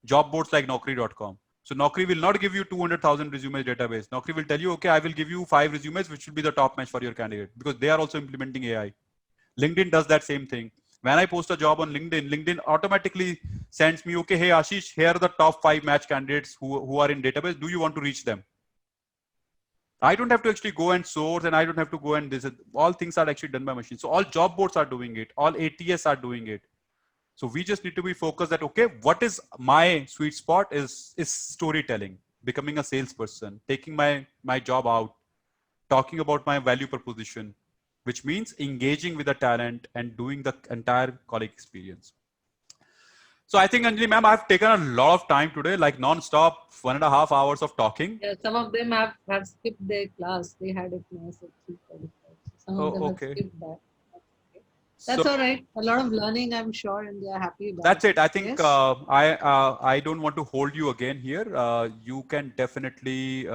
job boards like Naukri.com. So Naukri will not give you 200,000 resumes database. Naukri will tell you, okay, I will give you 5 resumes, which will be the top match for your candidate, because they are also implementing AI. LinkedIn does that same thing. When I post a job on LinkedIn, LinkedIn automatically sends me, okay, hey Ashish, here are the top 5 match candidates who are in database. Do you want to reach them? I don't have to actually go and source, and I don't have to go and this. All things are actually done by machines. So all job boards are doing it. All ATS are doing it. So we just need to be focused that, okay, what is my sweet spot is storytelling, becoming a salesperson, taking my job out, talking about my value proposition, which means engaging with the talent and doing the entire colleague experience. So I think, Anjali ma'am, I've taken a lot of time today, like non-stop, 1.5 hours of talking. Yeah, some of them have skipped their class. They had a class at 3:45. Some of them have skipped that. That's all right. A lot of learning, I'm sure, and they are happy about it. That's it. I think I don't want to hold you again here. You can definitely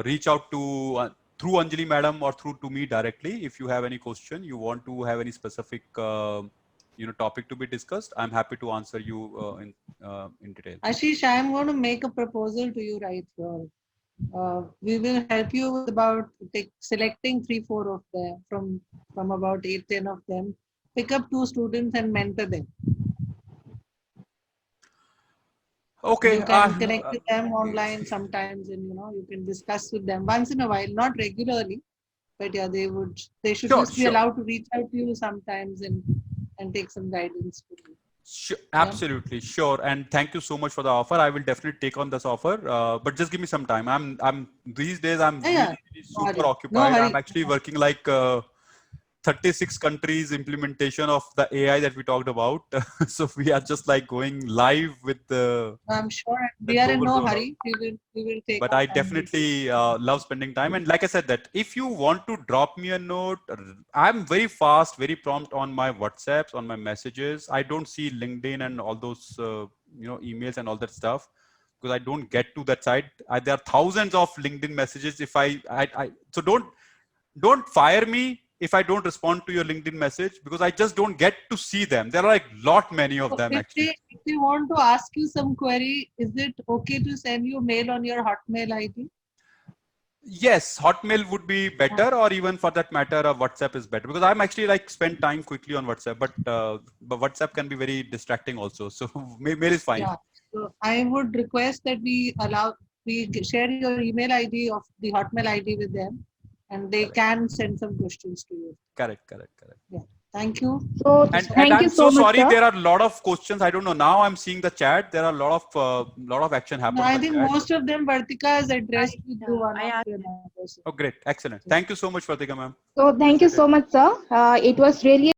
reach out to through Anjali madam or through to me directly if you have any question. You want to have any specific topic to be discussed. I'm happy to answer you in detail. Ashish, I'm going to make a proposal to you right here. We will help you with about selecting 3-4 of them from about 8-10 of them. Pick up 2 students and mentor them. Okay. You can connect with them online sometimes, and you can discuss with them once in a while, not regularly, but yeah, they should just be allowed to reach out to you sometimes and take some guidance from you. Sure, absolutely, sure, and thank you so much for the offer. I will definitely take on this offer, but just give me some time. I'm these days I'm really super occupied. I'm actually working like 36 countries implementation of the AI that we talked about. So we are just like going live with the. I'm sure we are in no hurry. We will take. But I definitely love spending time. And like I said, that if you want to drop me a note, I'm very fast, very prompt on my WhatsApps, on my messages. I don't see LinkedIn and all those emails and all that stuff, because I don't get to that side. There are thousands of LinkedIn messages. So don't fire me if I don't respond to your LinkedIn message, because I just don't get to see them. There are like many of So them if actually. they want to ask you some query, is it okay to send you mail on your Hotmail ID? Yes, Hotmail would be better, or even for that matter, WhatsApp is better, because I'm actually like spend time quickly on WhatsApp, but WhatsApp can be very distracting also. So mail is fine. Yeah. So I would request that we share your email ID of the Hotmail ID with them, and they Correct. can send some questions to you. Correct. Yeah. Thank you. So And thank you I'm so so much, sorry. sir. There are a lot of questions. I don't know. Now I'm seeing the chat. There are a lot of action No, happened I on the think chat. most of them Vartika has addressed with Yeah, you one I after another. Oh, great. Excellent. Thank you so much, Pratika ma'am. So thank you Appreciate it. so much, sir. It was really